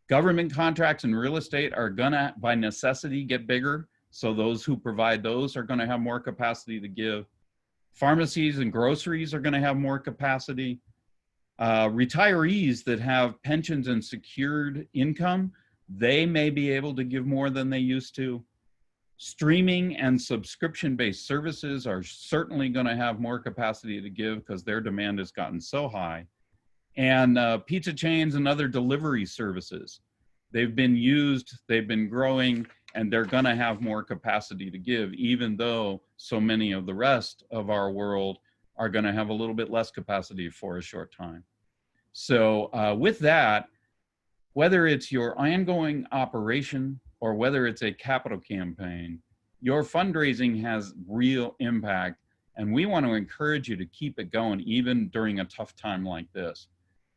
Government contracts and real estate are gonna, by necessity, get bigger. So those who provide those are gonna have more capacity to give. Pharmacies and groceries are gonna have more capacity. Retirees that have pensions and secured income, they may be able to give more than they used to. Streaming and subscription-based services are certainly going to have more capacity to give because their demand has gotten so high. And pizza chains and other delivery services, they've been used, they've been growing, and they're going to have more capacity to give, even though so many of the rest of our world are going to have a little bit less capacity for a short time. So with that, whether it's your ongoing operation or whether it's a capital campaign, your fundraising has real impact, and we want to encourage you to keep it going even during a tough time like this.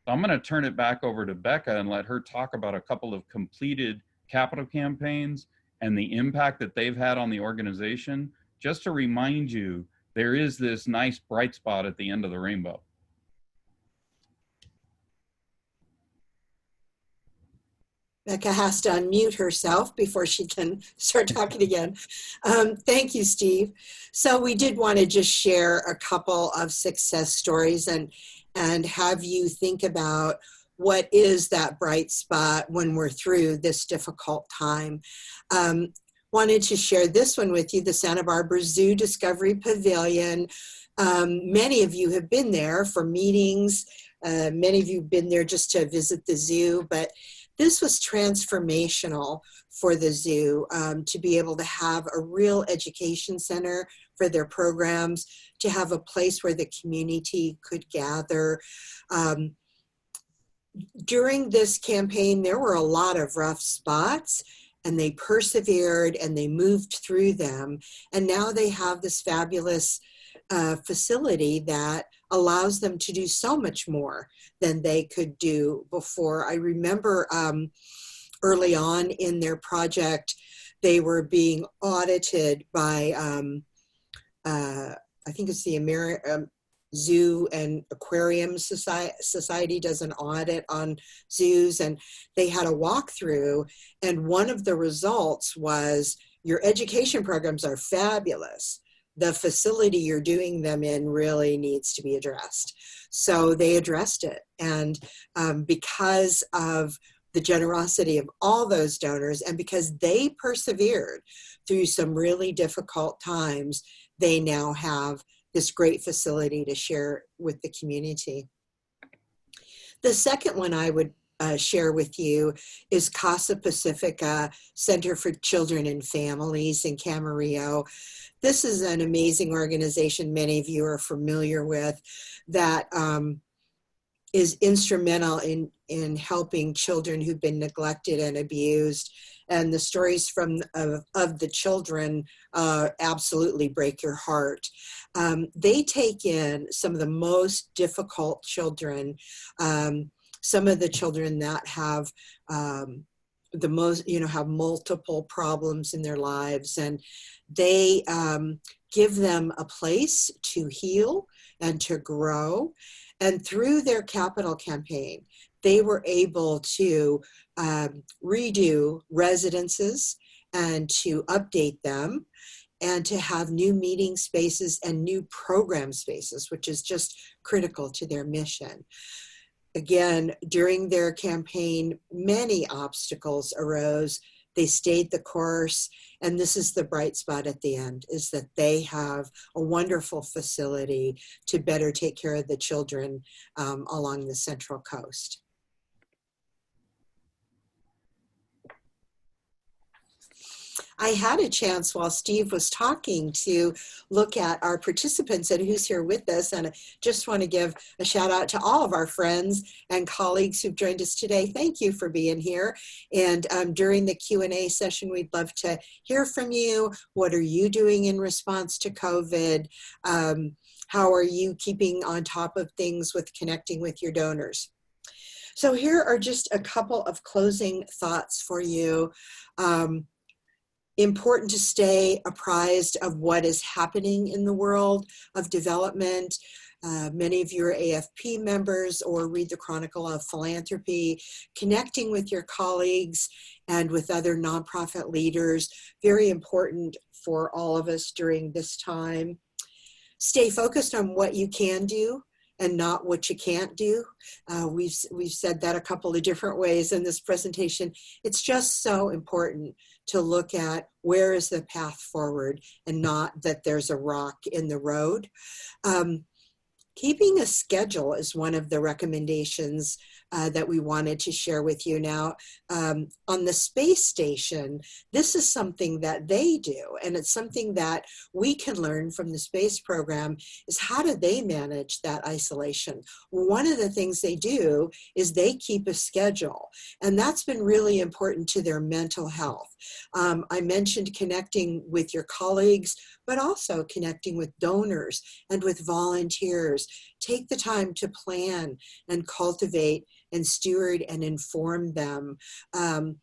So I'm going to turn it back over to Becca and let her talk about a couple of completed capital campaigns and the impact that they've had on the organization, just to remind you there is this nice bright spot at the end of the rainbow. Becca has to unmute herself before she can start talking again. Thank you, Steve. So we did want to just share a couple of success stories and have you think about what is that bright spot when we're through this difficult time. Wanted to share this one with you, the Santa Barbara Zoo Discovery Pavilion. Many of you have been there for meetings. Many of you have been there just to visit the zoo, but this was transformational for the zoo to be able to have a real education center for their programs, to have a place where the community could gather. During this campaign, there were a lot of rough spots, and they persevered and they moved through them. And now they have this fabulous facility that allows them to do so much more than they could do before. I remember early on in their project, they were being audited by, I think it's the Zoo and Aquarium Society does an audit on zoos, and they had a walkthrough, and one of the results was your education programs are fabulous. The facility you're doing them in really needs to be addressed. So they addressed it. And because of the generosity of all those donors, and because they persevered through some really difficult times, they now have this great facility to share with the community. The second one I would share with you is Casa Pacifica Center for Children and Families in Camarillo. This is an amazing organization many of you are familiar with that is instrumental in helping children who've been neglected and abused. And the stories of the children absolutely break your heart. They take in some of the most difficult children, some of the children that have the most, have multiple problems in their lives, and they give them a place to heal and to grow. And through their capital campaign, they were able to redo residences and to update them and to have new meeting spaces and new program spaces, which is just critical to their mission. Again, during their campaign, many obstacles arose. They stayed the course, and this is the bright spot at the end, is that they have a wonderful facility to better take care of the children along the Central Coast. I had a chance while Steve was talking to look at our participants and who's here with us. And I just want to give a shout out to all of our friends and colleagues who've joined us today. Thank you for being here. And during the Q&A session, we'd love to hear from you. What are you doing in response to COVID? How are you keeping on top of things with connecting with your donors? So here are just a couple of closing thoughts for you. Important to stay apprised of what is happening in the world of development. Many of you are AFP members or read the Chronicle of Philanthropy, connecting with your colleagues and with other nonprofit leaders. Very important for all of us during this time. Stay focused on what you can do and not what you can't do. We've said that a couple of different ways in this presentation. It's just so important to look at where is the path forward and not that there's a rock in the road. Keeping a schedule is one of the recommendations that we wanted to share with you now. On the space station, this is something that they do, and it's something that we can learn from the space program, is how do they manage that isolation? One of the things they do is they keep a schedule, and that's been really important to their mental health. I mentioned connecting with your colleagues, but also connecting with donors and with volunteers. Take the time to plan and cultivate and steward and inform them. And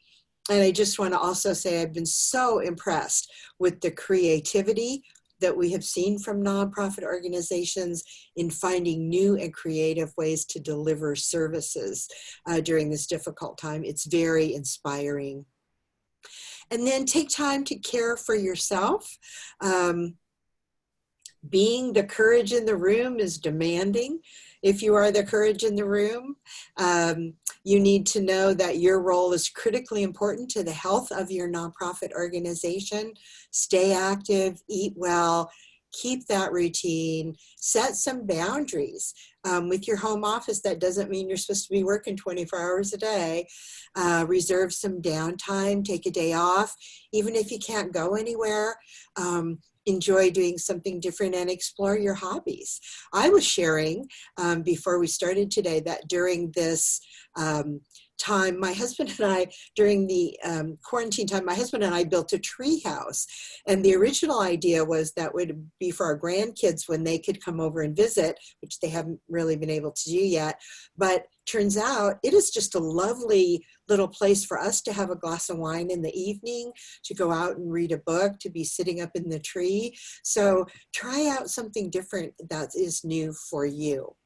I just want to also say I've been so impressed with the creativity that we have seen from nonprofit organizations in finding new and creative ways to deliver services during this difficult time. It's very inspiring. And then take time to care for yourself. Being the courage in the room is demanding. If you are the courage in the room, you need to know that your role is critically important to the health of your nonprofit organization. Stay active, eat well, keep that routine, set some boundaries. With your home office, that doesn't mean you're supposed to be working 24 hours a day. Reserve some downtime, take a day off. Even if you can't go anywhere, enjoy doing something different and explore your hobbies. I was sharing before we started today that during this time, my husband and I, during the quarantine time, my husband and I built a tree house. And the original idea was that would be for our grandkids when they could come over and visit, which they haven't really been able to do yet. But turns out it is just a lovely little place for us to have a glass of wine in the evening, to go out and read a book, to be sitting up in the tree. So try out something different that is new for you.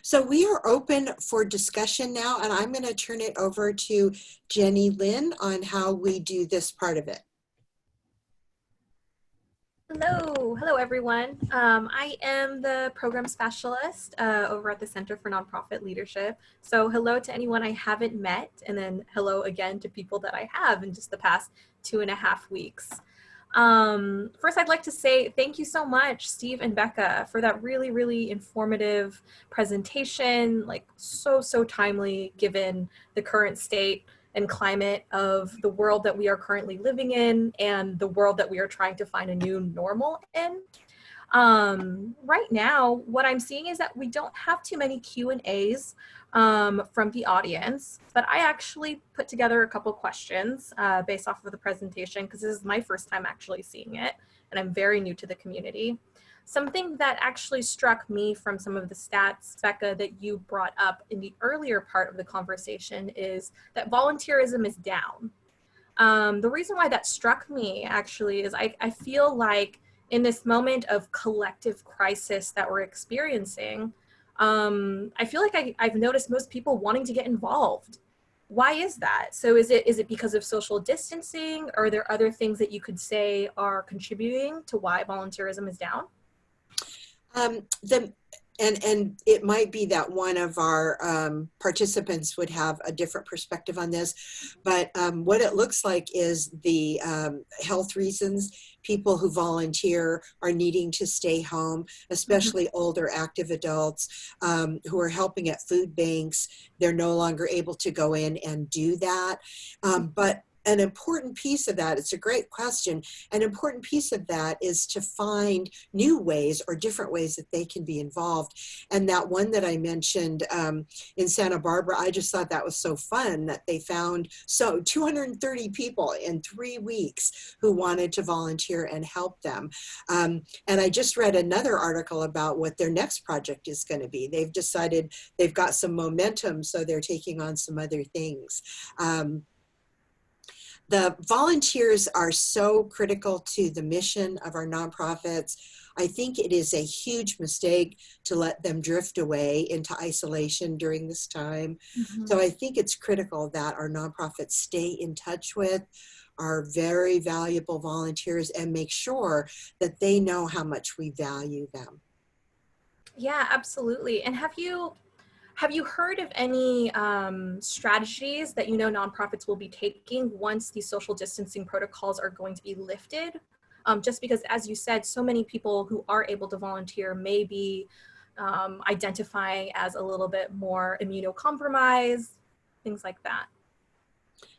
So we are open for discussion now, and I'm going to turn it over to Jenny Lynn on how we do this part of it. Hello everyone. I am the program specialist over at the Center for Nonprofit Leadership. So hello to anyone I haven't met, and then hello again to people that I have in just the past 2.5 weeks. First, I'd like to say thank you so much, Steve and Becca, for that really, really informative presentation, like so timely given the current state and climate of the world that we are currently living in and the world that we are trying to find a new normal in. Right now, what I'm seeing is that we don't have too many Q&As from the audience, but I actually put together a couple questions based off of the presentation because this is my first time actually seeing it, and I'm very new to the community. Something that actually struck me from some of the stats, Becca, that you brought up in the earlier part of the conversation is that volunteerism is down. The reason why that struck me actually is I feel like in this moment of collective crisis that we're experiencing, I feel like I've noticed most people wanting to get involved. Why is that? So is it because of social distancing? Or are there other things that you could say are contributing to why volunteerism is down? And it might be that one of our participants would have a different perspective on this, but what it looks like is the health reasons. People who volunteer are needing to stay home, especially older active adults who are helping at food banks. They're no longer able to go in and do that. But an important piece of that, it's a great question, an important piece of that is to find new ways or different ways that they can be involved. And that one that I mentioned in Santa Barbara, I just thought that was so fun that they found 230 people in 3 weeks who wanted to volunteer and help them. And I just read another article about what their next project is going to be. They've decided they've got some momentum, so they're taking on some other things. The volunteers are so critical to the mission of our nonprofits. I think it is a huge mistake to let them drift away into isolation during this time. So I think it's critical that our nonprofits stay in touch with our very valuable volunteers and make sure that they know how much we value them. Yeah, absolutely. And have you heard of any strategies that nonprofits will be taking once these social distancing protocols are going to be lifted? Just because, as you said, so many people who are able to volunteer may be identifying as a little bit more immunocompromised, things like that.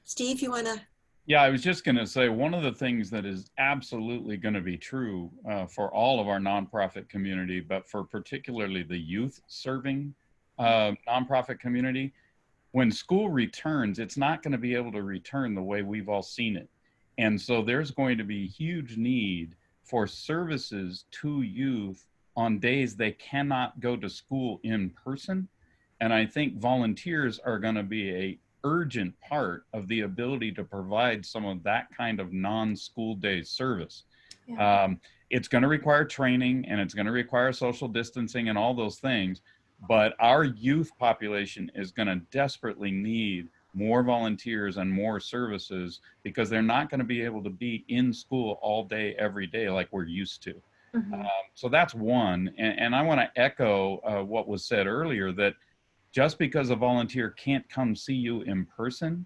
Steve, you want to? Yeah, I was just going to say one of the things that is absolutely going to be true for all of our nonprofit community, but for particularly the youth serving nonprofit community, when school returns, it's not going to be able to return the way we've all seen it. And so there's going to be huge need for services to youth on days they cannot go to school in person. And I think volunteers are going to be a urgent part of the ability to provide some of that kind of non-school day service. Yeah. It's going to require training, and it's going to require social distancing and all those things. But our youth population is going to desperately need more volunteers and more services, because they're not going to be able to be in school all day, every day, like we're used to. Mhm. So that's one. And I want to echo what was said earlier, that just because a volunteer can't come see you in person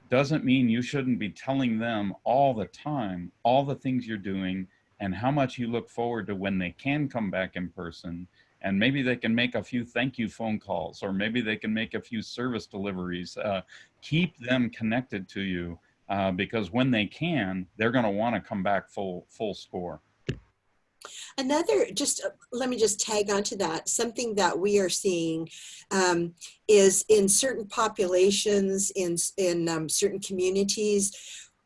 doesn't mean you shouldn't be telling them all the time all the things you're doing and how much you look forward to when they can come back in person. And maybe they can make a few thank you phone calls, or maybe they can make a few service deliveries. Keep them connected to you, because when they can, they're going to want to come back full score. Another, just let me just tag onto that. Something that we are seeing is in certain populations, in certain communities,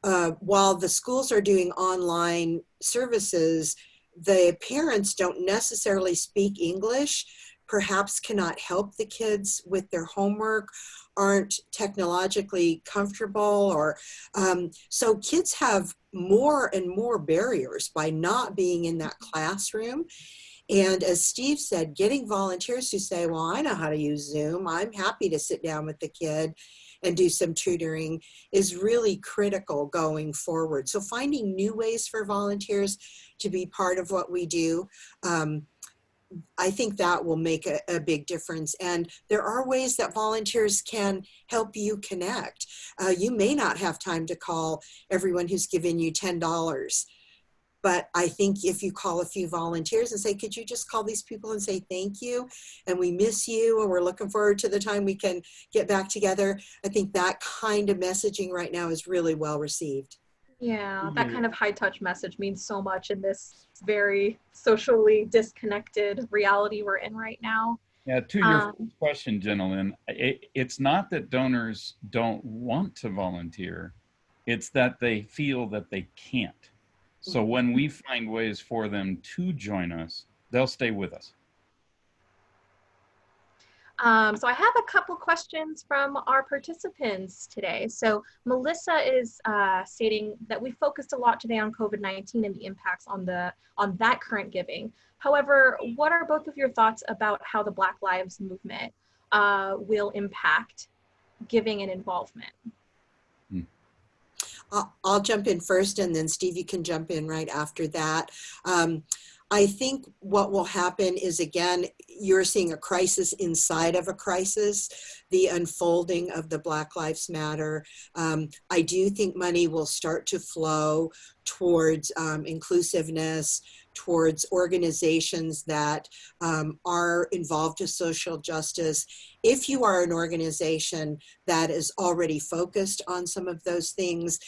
while the schools are doing online services, the parents don't necessarily speak English, perhaps cannot help the kids with their homework, aren't technologically comfortable, or so kids have more and more barriers by not being in that classroom. And as Steve said, getting volunteers who say, well, I know how to use Zoom, I'm happy to sit down with the kid and do some tutoring, is really critical going forward. So finding new ways for volunteers to be part of what we do, I think that will make a big difference. And there are ways that volunteers can help you connect. You may not have time to call everyone who's given you $10, but I think if you call a few volunteers and say, could you just call these people and say thank you, and we miss you, and we're looking forward to the time we can get back together, I think that kind of messaging right now is really well received. Yeah, that kind of high touch message means so much in this very socially disconnected reality we're in right now. Yeah, to your first question, gentlemen, it's not that donors don't want to volunteer, it's that they feel that they can't. So when we find ways for them to join us, they'll stay with us. So I have a couple questions from our participants today. So Melissa is stating that we focused a lot today on COVID-19 and the impacts on that current giving. However, what are both of your thoughts about how the Black Lives Movement will impact giving and involvement? I'll jump in first, and then Steve, you can jump in right after that. I think what will happen is, again, you're seeing a crisis inside of a crisis, the unfolding of the Black Lives Matter. I do think money will start to flow towards inclusiveness, towards organizations that are involved with social justice. If you are an organization that is already focused on some of those things,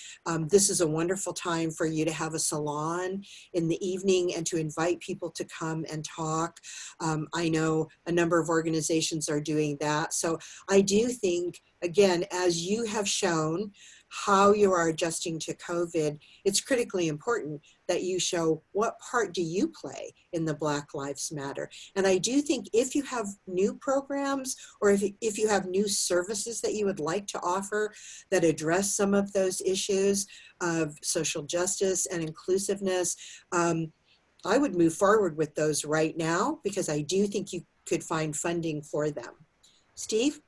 this is a wonderful time for you to have a salon in the evening and to invite people to come and talk. I know a number of organizations are doing that. So I do think, again, as you have shown how you are adjusting to COVID, it's critically important that you show what part do you play in the Black Lives Matter. And I do think if you have new programs, or if you have new services that you would like to offer that address some of those issues of social justice and inclusiveness, I would move forward with those right now, because I do think you could find funding for them. Steve?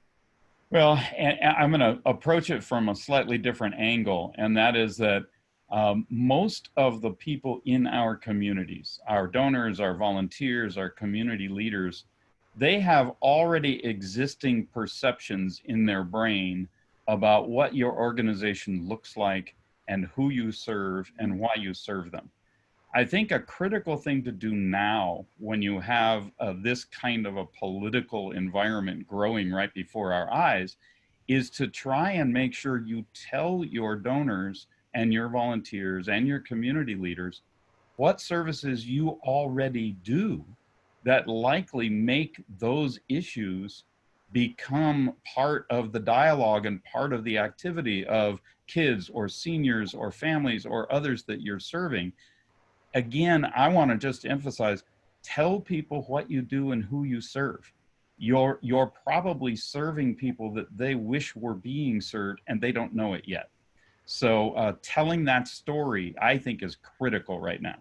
Well, and I'm going to approach it from a slightly different angle, and that is that most of the people in our communities, our donors, our volunteers, our community leaders, they have already existing perceptions in their brain about what your organization looks like and who you serve and why you serve them. I think a critical thing to do now, when you have this kind of a political environment growing right before our eyes, is to try and make sure you tell your donors and your volunteers and your community leaders what services you already do that likely make those issues become part of the dialogue and part of the activity of kids or seniors or families or others that you're serving. Again, I want to just emphasize, tell people what you do and who you serve. you're probably serving people that they wish were being served and they don't know it yet. So telling that story, I think, is critical right now.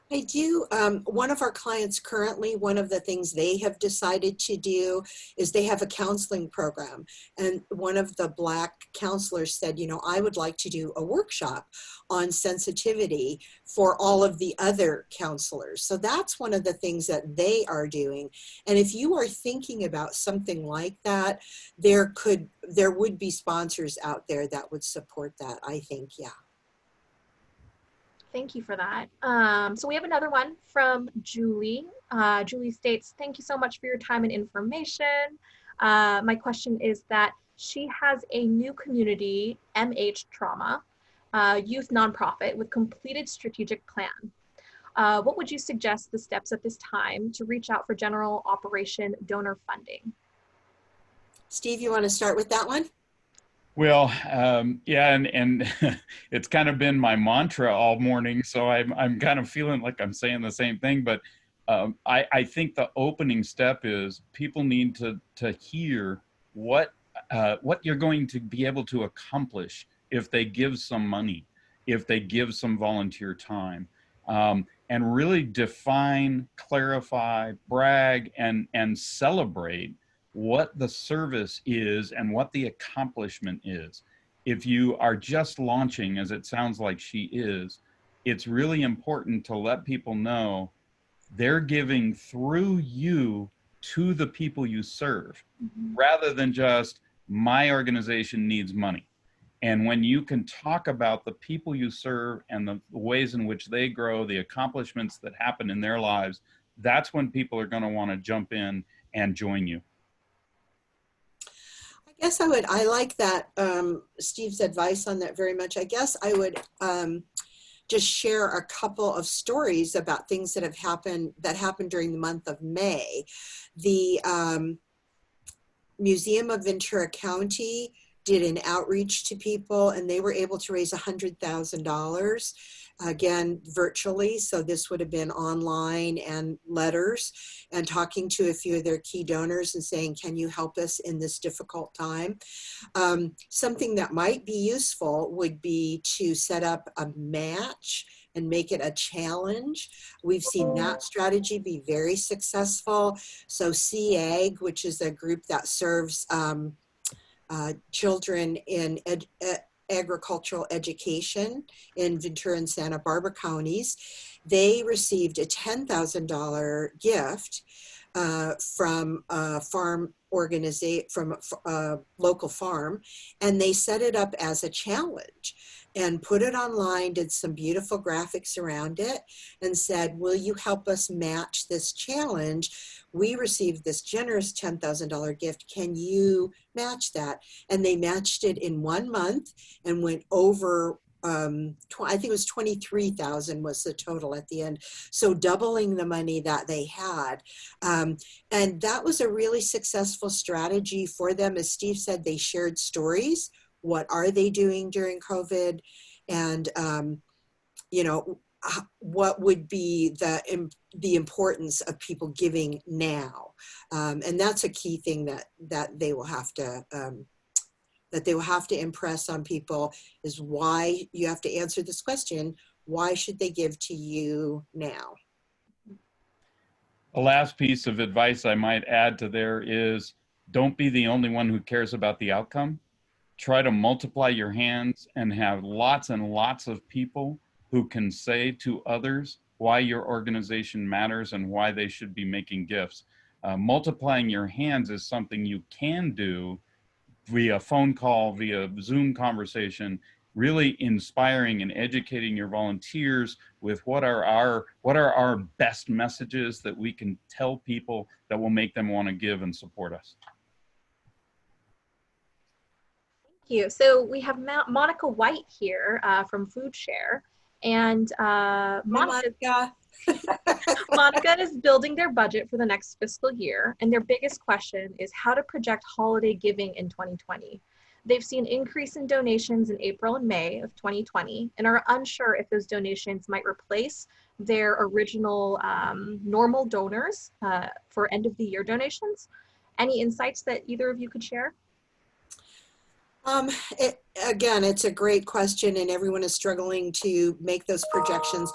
I do. One of our clients currently, one of the things they have decided to do is they have a counseling program. And one of the Black counselors said, you know, I would like to do a workshop on sensitivity for all of the other counselors. So that's one of the things that they are doing. And if you are thinking about something like that, there would be sponsors out there that would support that, I think, yeah. Thank you for that. So we have another one from Julie. Julie states, thank you so much for your time and information. My question is that she has a new community, MH Trauma, youth nonprofit with completed strategic plan. What would you suggest the steps at this time to reach out for general operation donor funding? Steve, you want to start with that one? Well, yeah, and it's kind of been my mantra all morning, so I'm kind of feeling like I'm saying the same thing. But I think the opening step is people need to hear what you're going to be able to accomplish if they give some money, if they give some volunteer time, and really define, clarify, brag, and celebrate what the service is and what the accomplishment is. If you are just launching, as it sounds like she is, it's really important to let people know they're giving through you to the people you serve, rather than just, my organization needs money. And when you can talk about the people you serve and the ways in which they grow, the accomplishments that happen in their lives, that's when people are going to want to jump in and join you. I guess I like that, Steve's advice on that very much. I guess I would just share a couple of stories about things that happened during the month of May. The Museum of Ventura County did an outreach to people, and they were able to raise $100,000, again, virtually. So this would have been online and letters, and talking to a few of their key donors and saying, can you help us in this difficult time? Something that might be useful would be to set up a match and make it a challenge. We've seen that strategy be very successful. So CAG, which is a group that serves children in agricultural education in Ventura and Santa Barbara counties, they received a $10,000 gift from a farm organization, from a local farm, and they set it up as a challenge and put it online, did some beautiful graphics around it, and said, will you help us match this challenge? We received this generous $10,000 gift. Can you match that? And they matched it in 1 month and went over, I think it was 23,000 was the total at the end. So doubling the money that they had. And that was a really successful strategy for them. As Steve said, they shared stories. What are they doing during COVID? And, you know, what would be the importance of people giving now? And that's a key thing that they will have to impress on people, is why you have to answer this question: why should they give to you now? A last piece of advice I might add to there is, don't be the only one who cares about the outcome. Try to multiply your hands and have lots and lots of people who can say to others why your organization matters and why they should be making gifts. Multiplying your hands is something you can do via phone call, via Zoom conversation, really inspiring and educating your volunteers with what are our best messages that we can tell people that will make them want to give and support us. Thank you. So we have Monica White here from Food Share, and Monica is building their budget for the next fiscal year, and their biggest question is how to project holiday giving in 2020. They've seen increase in donations in April and May of 2020 and are unsure if those donations might replace their original normal donors for end of the year donations. Any insights that either of you could share? Again, it's a great question, and everyone is struggling to make those projections.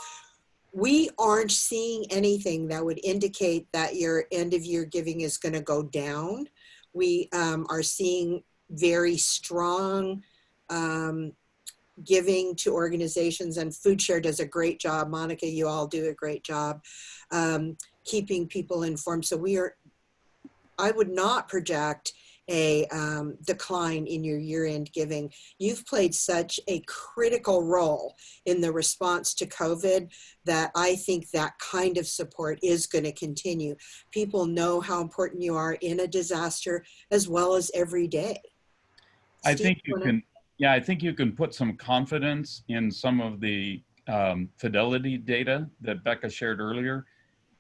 We aren't seeing anything that would indicate that your end of year giving is going to go down. We are seeing very strong giving to organizations, and FoodShare does a great job. Monica, you all do a great job keeping people informed. So I would not project a decline in your year-end giving. You've played such a critical role in the response to COVID that I think that kind of support is going to continue. People know how important you are in a disaster as well as every day. I Steve, think you can, yeah, I think you can put some confidence in some of the fidelity data that Becca shared earlier.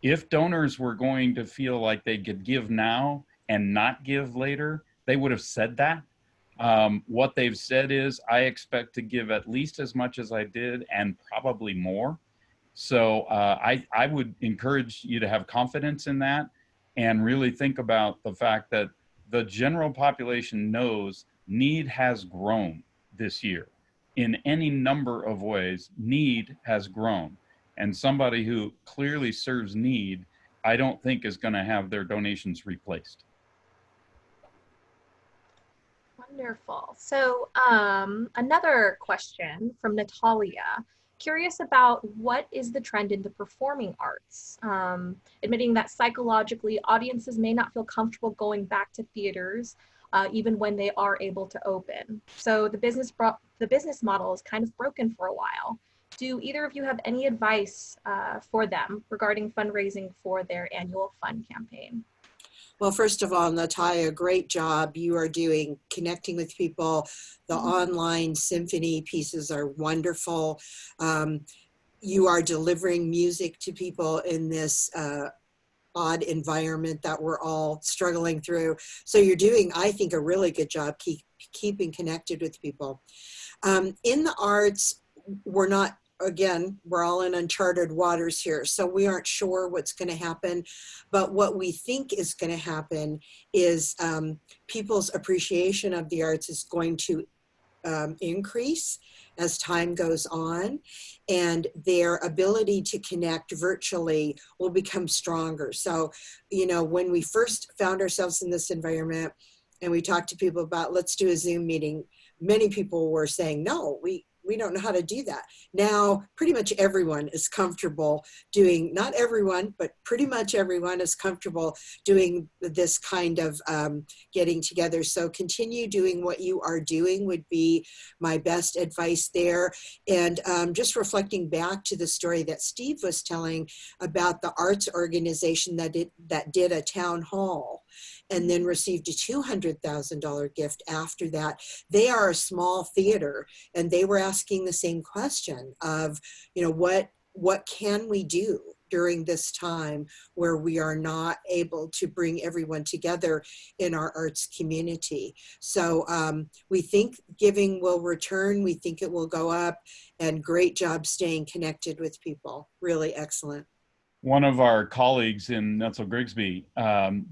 If donors were going to feel like they could give now and not give later, they would have said that. What they've said is, I expect to give at least as much as I did and probably more. So I would encourage you to have confidence in that and really think about the fact that the general population knows need has grown this year. In any number of ways, need has grown. And somebody who clearly serves need, I don't think is going to have their donations replaced. Wonderful. So another question from Natalia. Curious about what is the trend in the performing arts? Admitting that psychologically audiences may not feel comfortable going back to theaters even when they are able to open. So the business model is kind of broken for a while. Do either of you have any advice for them regarding fundraising for their annual fund campaign? Well, first of all, Natalia, great job you are doing connecting with people. The online symphony pieces are wonderful. You are delivering music to people in this odd environment that we're all struggling through. So you're doing, I think, a really good job keeping connected with people. In the arts, we're all in uncharted waters here, so we aren't sure what's going to happen. But what we think is going to happen is people's appreciation of the arts is going to increase as time goes on, and their ability to connect virtually will become stronger. So, when we first found ourselves in this environment and we talked to people about, let's do a Zoom meeting, many people were saying, no, we don't know how to do that. Now, pretty much everyone is comfortable doing, not everyone, but pretty much everyone is comfortable doing this kind of getting together. So continue doing what you are doing would be my best advice there. And just reflecting back to the story that Steve was telling about the arts organization that did a town hall and then received a $200,000 gift after that. They are a small theater, and they were asking the same question of, what can we do during this time where we are not able to bring everyone together in our arts community. So we think giving will return. We think it will go up, and great job staying connected with people. Really excellent. One of our colleagues in Netzel Grigsby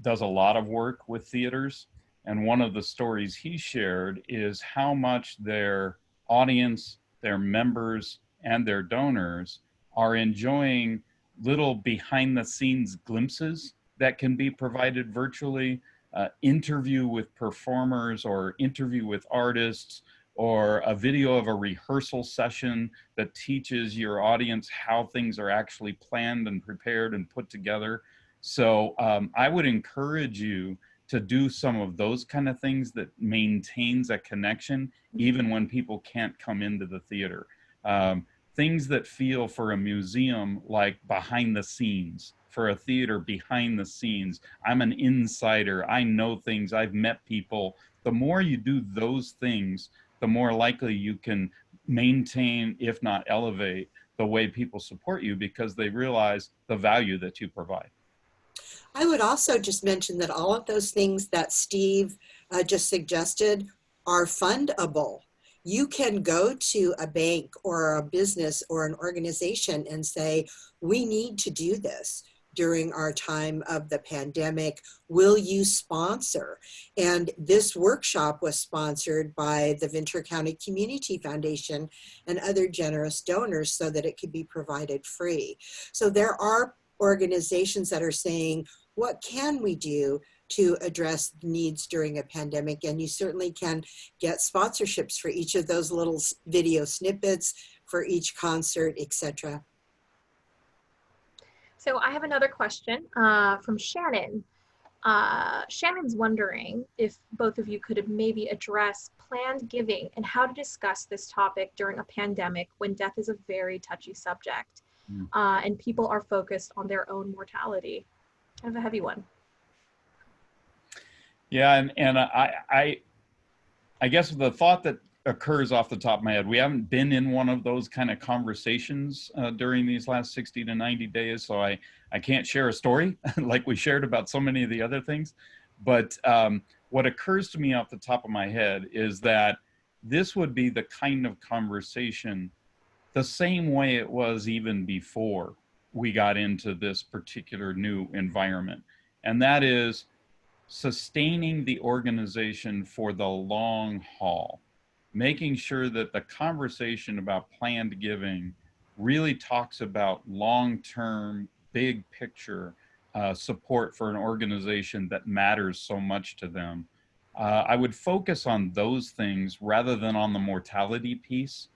does a lot of work with theaters. And one of the stories he shared is how much their audience, their members, and their donors are enjoying little behind the scenes glimpses that can be provided virtually, interview with performers or interview with artists, or a video of a rehearsal session that teaches your audience how things are actually planned and prepared and put together. So I would encourage you to do some of those kind of things that maintains a connection even when people can't come into the theater. Things that feel for a museum like behind the scenes, for a theater behind the scenes. I'm an insider, I know things, I've met people. The more you do those things, the more likely you can maintain, if not elevate, the way people support you because they realize the value that you provide. I would also just mention that all of those things that Steve just suggested are fundable. You can go to a bank or a business or an organization and say, we need to do this during our time of the pandemic. Will you sponsor? And this workshop was sponsored by the Ventura County Community Foundation and other generous donors so that it could be provided free. So there are organizations that are saying, what can we do to address needs during a pandemic? And you certainly can get sponsorships for each of those little video snippets, for each concert, etc. So I have another question from Shannon. Shannon's wondering if both of you could maybe address planned giving and how to discuss this topic during a pandemic when death is a very touchy subject and people are focused on their own mortality. Kind of a heavy one. Yeah, and I guess the thought that occurs off the top of my head, we haven't been in one of those kind of conversations during these last 60 to 90 days, so I can't share a story like we shared about so many of the other things. But what occurs to me off the top of my head is that this would be the kind of conversation the same way it was even before we got into this particular new environment. And that is sustaining the organization for the long haul, making sure that the conversation about planned giving really talks about long-term, big picture support for an organization that matters so much to them. I would focus on those things rather than on the mortality piece.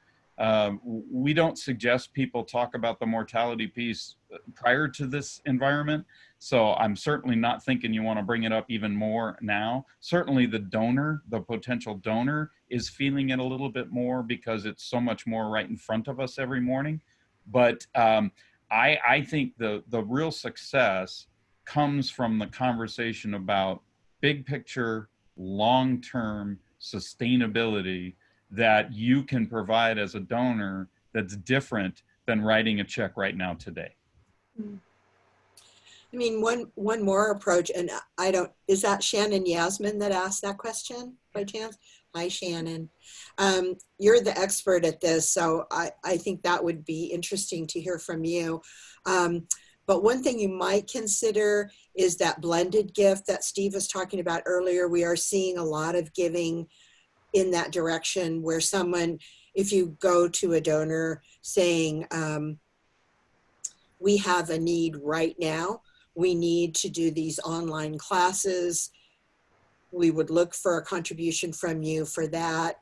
We don't suggest people talk about the mortality piece prior to this environment. So I'm certainly not thinking you want to bring it up even more now. Certainly the donor, the potential donor, is feeling it a little bit more because it's so much more right in front of us every morning. But I think the real success comes from the conversation about big picture, long-term sustainability that you can provide as a donor that's different than writing a check right now today. I mean, one more approach, and I don't, is that Shannon Yasmin that asked that question by chance? Hi, Shannon. You're the expert at this, so I think that would be interesting to hear from you. But one thing you might consider is that blended gift that Steve was talking about earlier. We are seeing a lot of giving in that direction where someone, if you go to a donor saying, we have a need right now, we need to do these online classes, we would look for a contribution from you for that.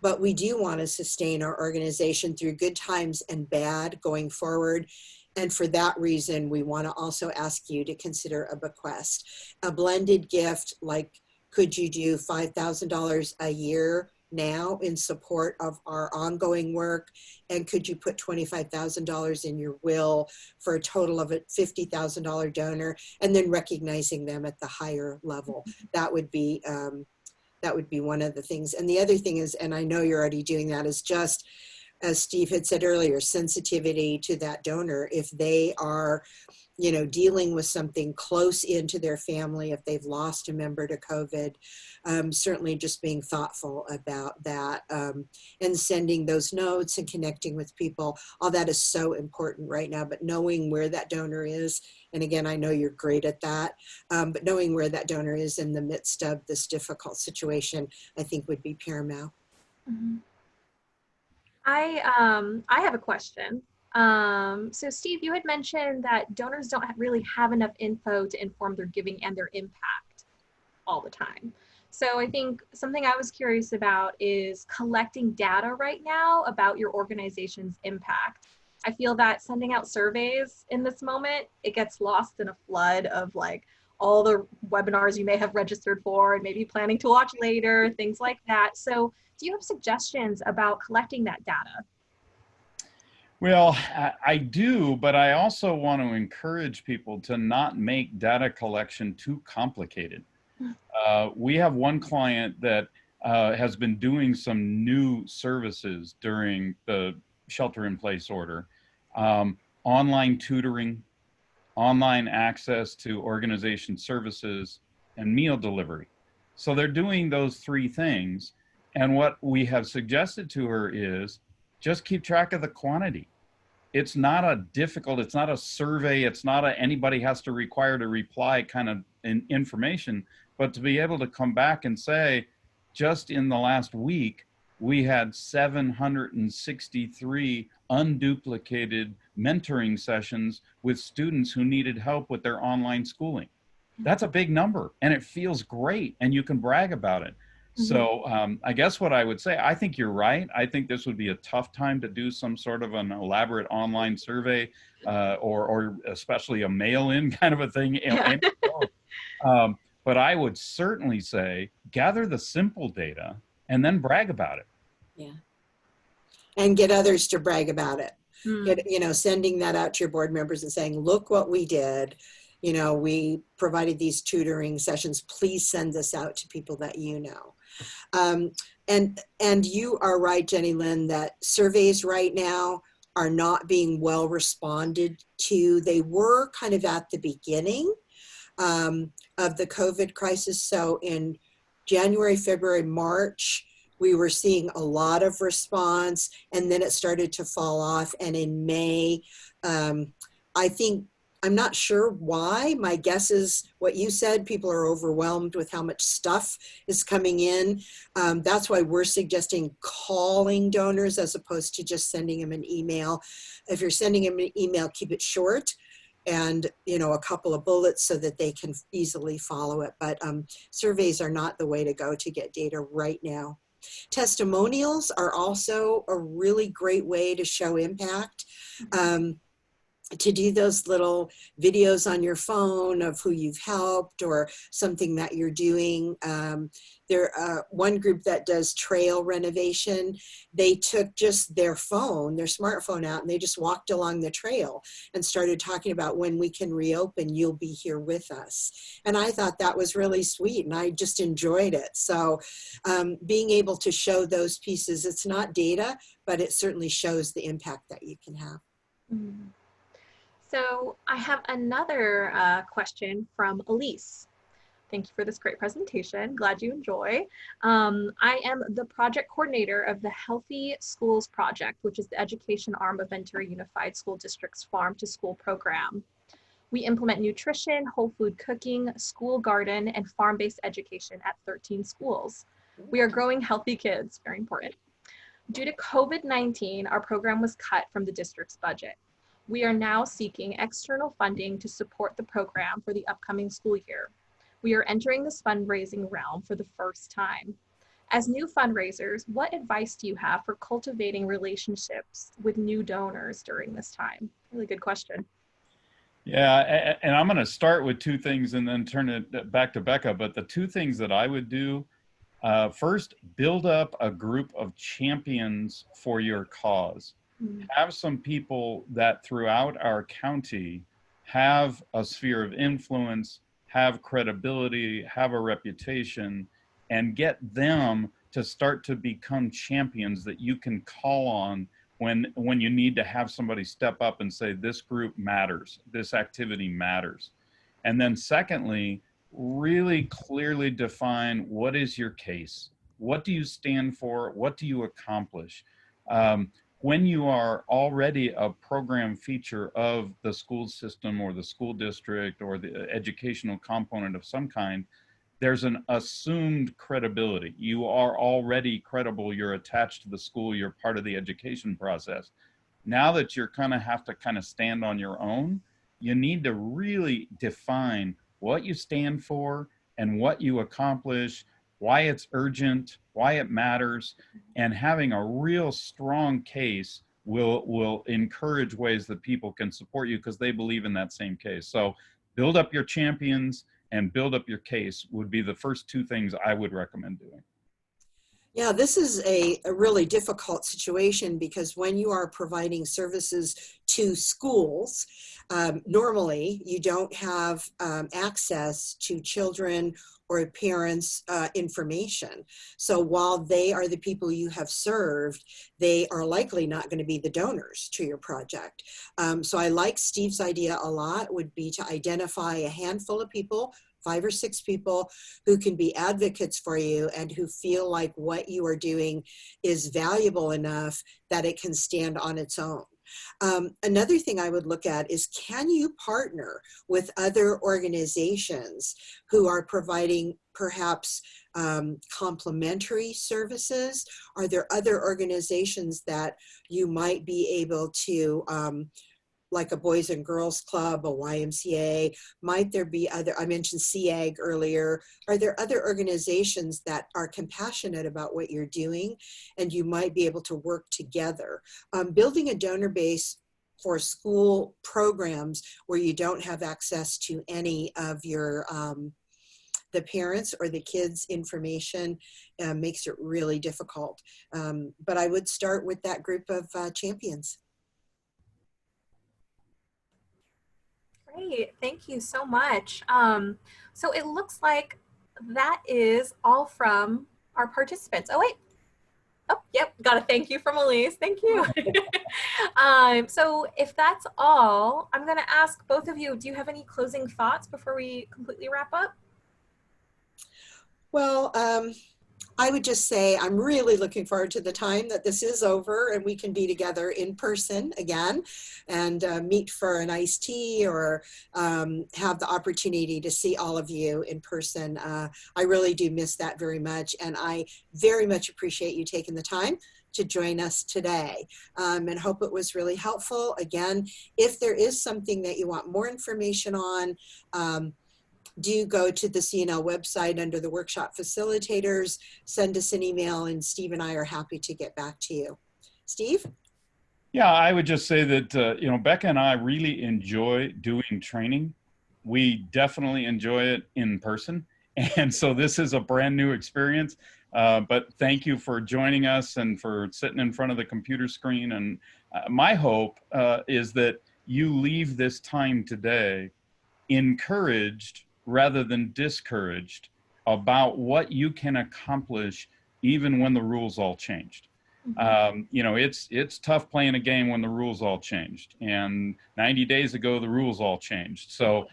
But we do want to sustain our organization through good times and bad going forward. And for that reason, we want to also ask you to consider a bequest. A blended gift, like could you do $5,000 a year now in support of our ongoing work? And could you put $25,000 in your will for a total of a $50,000 donor, and then recognizing them at the higher level? That would be one of the things. And the other thing is, and I know you're already doing that, is just, as Steve had said earlier, sensitivity to that donor. If they are, you know, dealing with something close into their family, if they've lost a member to COVID, certainly just being thoughtful about that and sending those notes and connecting with people. All that is so important right now, but knowing where that donor is, and again, I know you're great at that, but knowing where that donor is in the midst of this difficult situation, I think would be paramount. Mm-hmm. I have a question. So Steve, you had mentioned that donors don't really have enough info to inform their giving and their impact all the time. So I think something I was curious about is collecting data right now about your organization's impact. I feel that sending out surveys in this moment, it gets lost in a flood of like all the webinars you may have registered for and maybe planning to watch later, things like that. So do you have suggestions about collecting that data? Well, I do, but I also want to encourage people to not make data collection too complicated. We have one client that has been doing some new services during the shelter-in-place order. Online tutoring, online access to organization services, and meal delivery. So they're doing those three things. And what we have suggested to her is just keep track of the quantity. It's not it's not a survey, it's not anybody has to require to reply kind of information, but to be able to come back and say, just in the last week, we had 763 unduplicated mentoring sessions with students who needed help with their online schooling. That's a big number, and it feels great, and you can brag about it. So I guess what I would say, I think you're right. I think this would be a tough time to do some sort of an elaborate online survey, or especially a mail-in kind of a thing. Yeah. But I would certainly say gather the simple data and then brag about it. Yeah. And get others to brag about it. Mm. Get, sending that out to your board members and saying, look what we did. We provided these tutoring sessions. Please send this out to people that you know. And you are right, Jenny Lynn, that surveys right now are not being well responded to. They were kind of at the beginning of the COVID crisis. So in January, February, March, we were seeing a lot of response, and then it started to fall off. And in May, I think, I'm not sure why. My guess is what you said, people are overwhelmed with how much stuff is coming in. That's why we're suggesting calling donors as opposed to just sending them an email. If you're sending them an email, keep it short and a couple of bullets so that they can easily follow it. But surveys are not the way to go to get data right now. Testimonials are also a really great way to show impact. To do those little videos on your phone of who you've helped or something that you're doing. One group that does trail renovation, they took just their smartphone out, and they just walked along the trail and started talking about, when we can reopen, you'll be here with us. And I thought that was really sweet, and I just enjoyed it. So being able to show those pieces, it's not data, but it certainly shows the impact that you can have. Mm. So I have another question from Elise. Thank you for this great presentation. Glad you enjoy. I am the project coordinator of the Healthy Schools Project, which is the education arm of Ventura Unified School District's Farm to School program. We implement nutrition, whole food cooking, school garden, and farm-based education at 13 schools. We are growing healthy kids, very important. Due to COVID-19, our program was cut from the district's budget. We are now seeking external funding to support the program for the upcoming school year. We are entering this fundraising realm for the first time. As new fundraisers, what advice do you have for cultivating relationships with new donors during this time? Really good question. Yeah, and I'm going to start with two things and then turn it back to Becca. But the two things that I would do, first, build up a group of champions for your cause. Have some people that throughout our county have a sphere of influence, have credibility, have a reputation, and get them to start to become champions that you can call on when you need to have somebody step up and say, this group matters, this activity matters. And then secondly, really clearly define, what is your case? What do you stand for? What do you accomplish? When you are already a program feature of the school system or the school district or the educational component of some kind, there's an assumed credibility. You are already credible, you're attached to the school, you're part of the education process. Now that you're have to stand on your own, you need to really define what you stand for and what you accomplish, why it's urgent, why it matters, and having a real strong case will encourage ways that people can support you because they believe in that same case. So build up your champions and build up your case would be the first two things I would recommend doing. Yeah, this is a really difficult situation because when you are providing services to schools, normally you don't have access to children or parents' information. So while they are the people you have served, they are likely not going to be the donors to your project. So I like Steve's idea a lot, would be to identify a handful of people 5 or 6 people who can be advocates for you and who feel like what you are doing is valuable enough that it can stand on its own. Another thing I would look at is, can you partner with other organizations who are providing perhaps complementary services? Are there other organizations that you might be able to, like a Boys and Girls Club, a YMCA, might there be other, I mentioned CAG earlier, are there other organizations that are compassionate about what you're doing and you might be able to work together? Building a donor base for school programs where you don't have access to any of your the parents or the kids' information makes it really difficult. But I would start with that group of champions. Great, thank you so much. So it looks like that is all from our participants. Oh wait, oh yep, got a thank you from Elise, thank you. So if that's all, I'm gonna ask both of you, do you have any closing thoughts before we completely wrap up? Well, I would just say I'm really looking forward to the time that this is over and we can be together in person again and meet for an iced tea or have the opportunity to see all of you in person. I really do miss that very much, and I very much appreciate you taking the time to join us today, and hope it was really helpful. Again, if there is something that you want more information on, do go to the CNL website under the workshop facilitators, send us an email, and Steve and I are happy to get back to you. Steve? Yeah, I would just say that, you know, Becca and I really enjoy doing training. We definitely enjoy it in person. And so this is a brand new experience. But thank you for joining us and for sitting in front of the computer screen. And my hope is that you leave this time today encouraged rather than discouraged about what you can accomplish even when the rules all changed. You know, it's tough playing a game when the rules all changed, and 90 days ago the rules all changed. So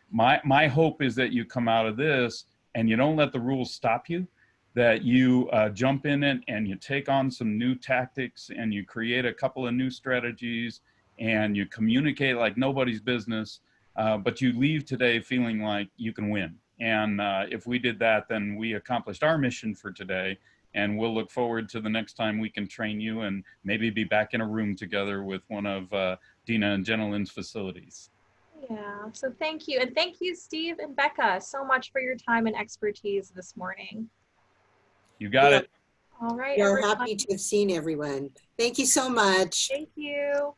my hope is that you come out of this and you don't let the rules stop you, that you jump in it and you take on some new tactics and you create a couple of new strategies and you communicate like nobody's business. But you leave today feeling like you can win. And if we did that, then we accomplished our mission for today. And we'll look forward to the next time we can train you and maybe be back in a room together with one of Dina and Jenna Lynn's facilities. Yeah, so thank you. And thank you, Steve and Becca, so much for your time and expertise this morning. You got it. All right, We're everyone. happy to have seen everyone. Thank you so much. Thank you.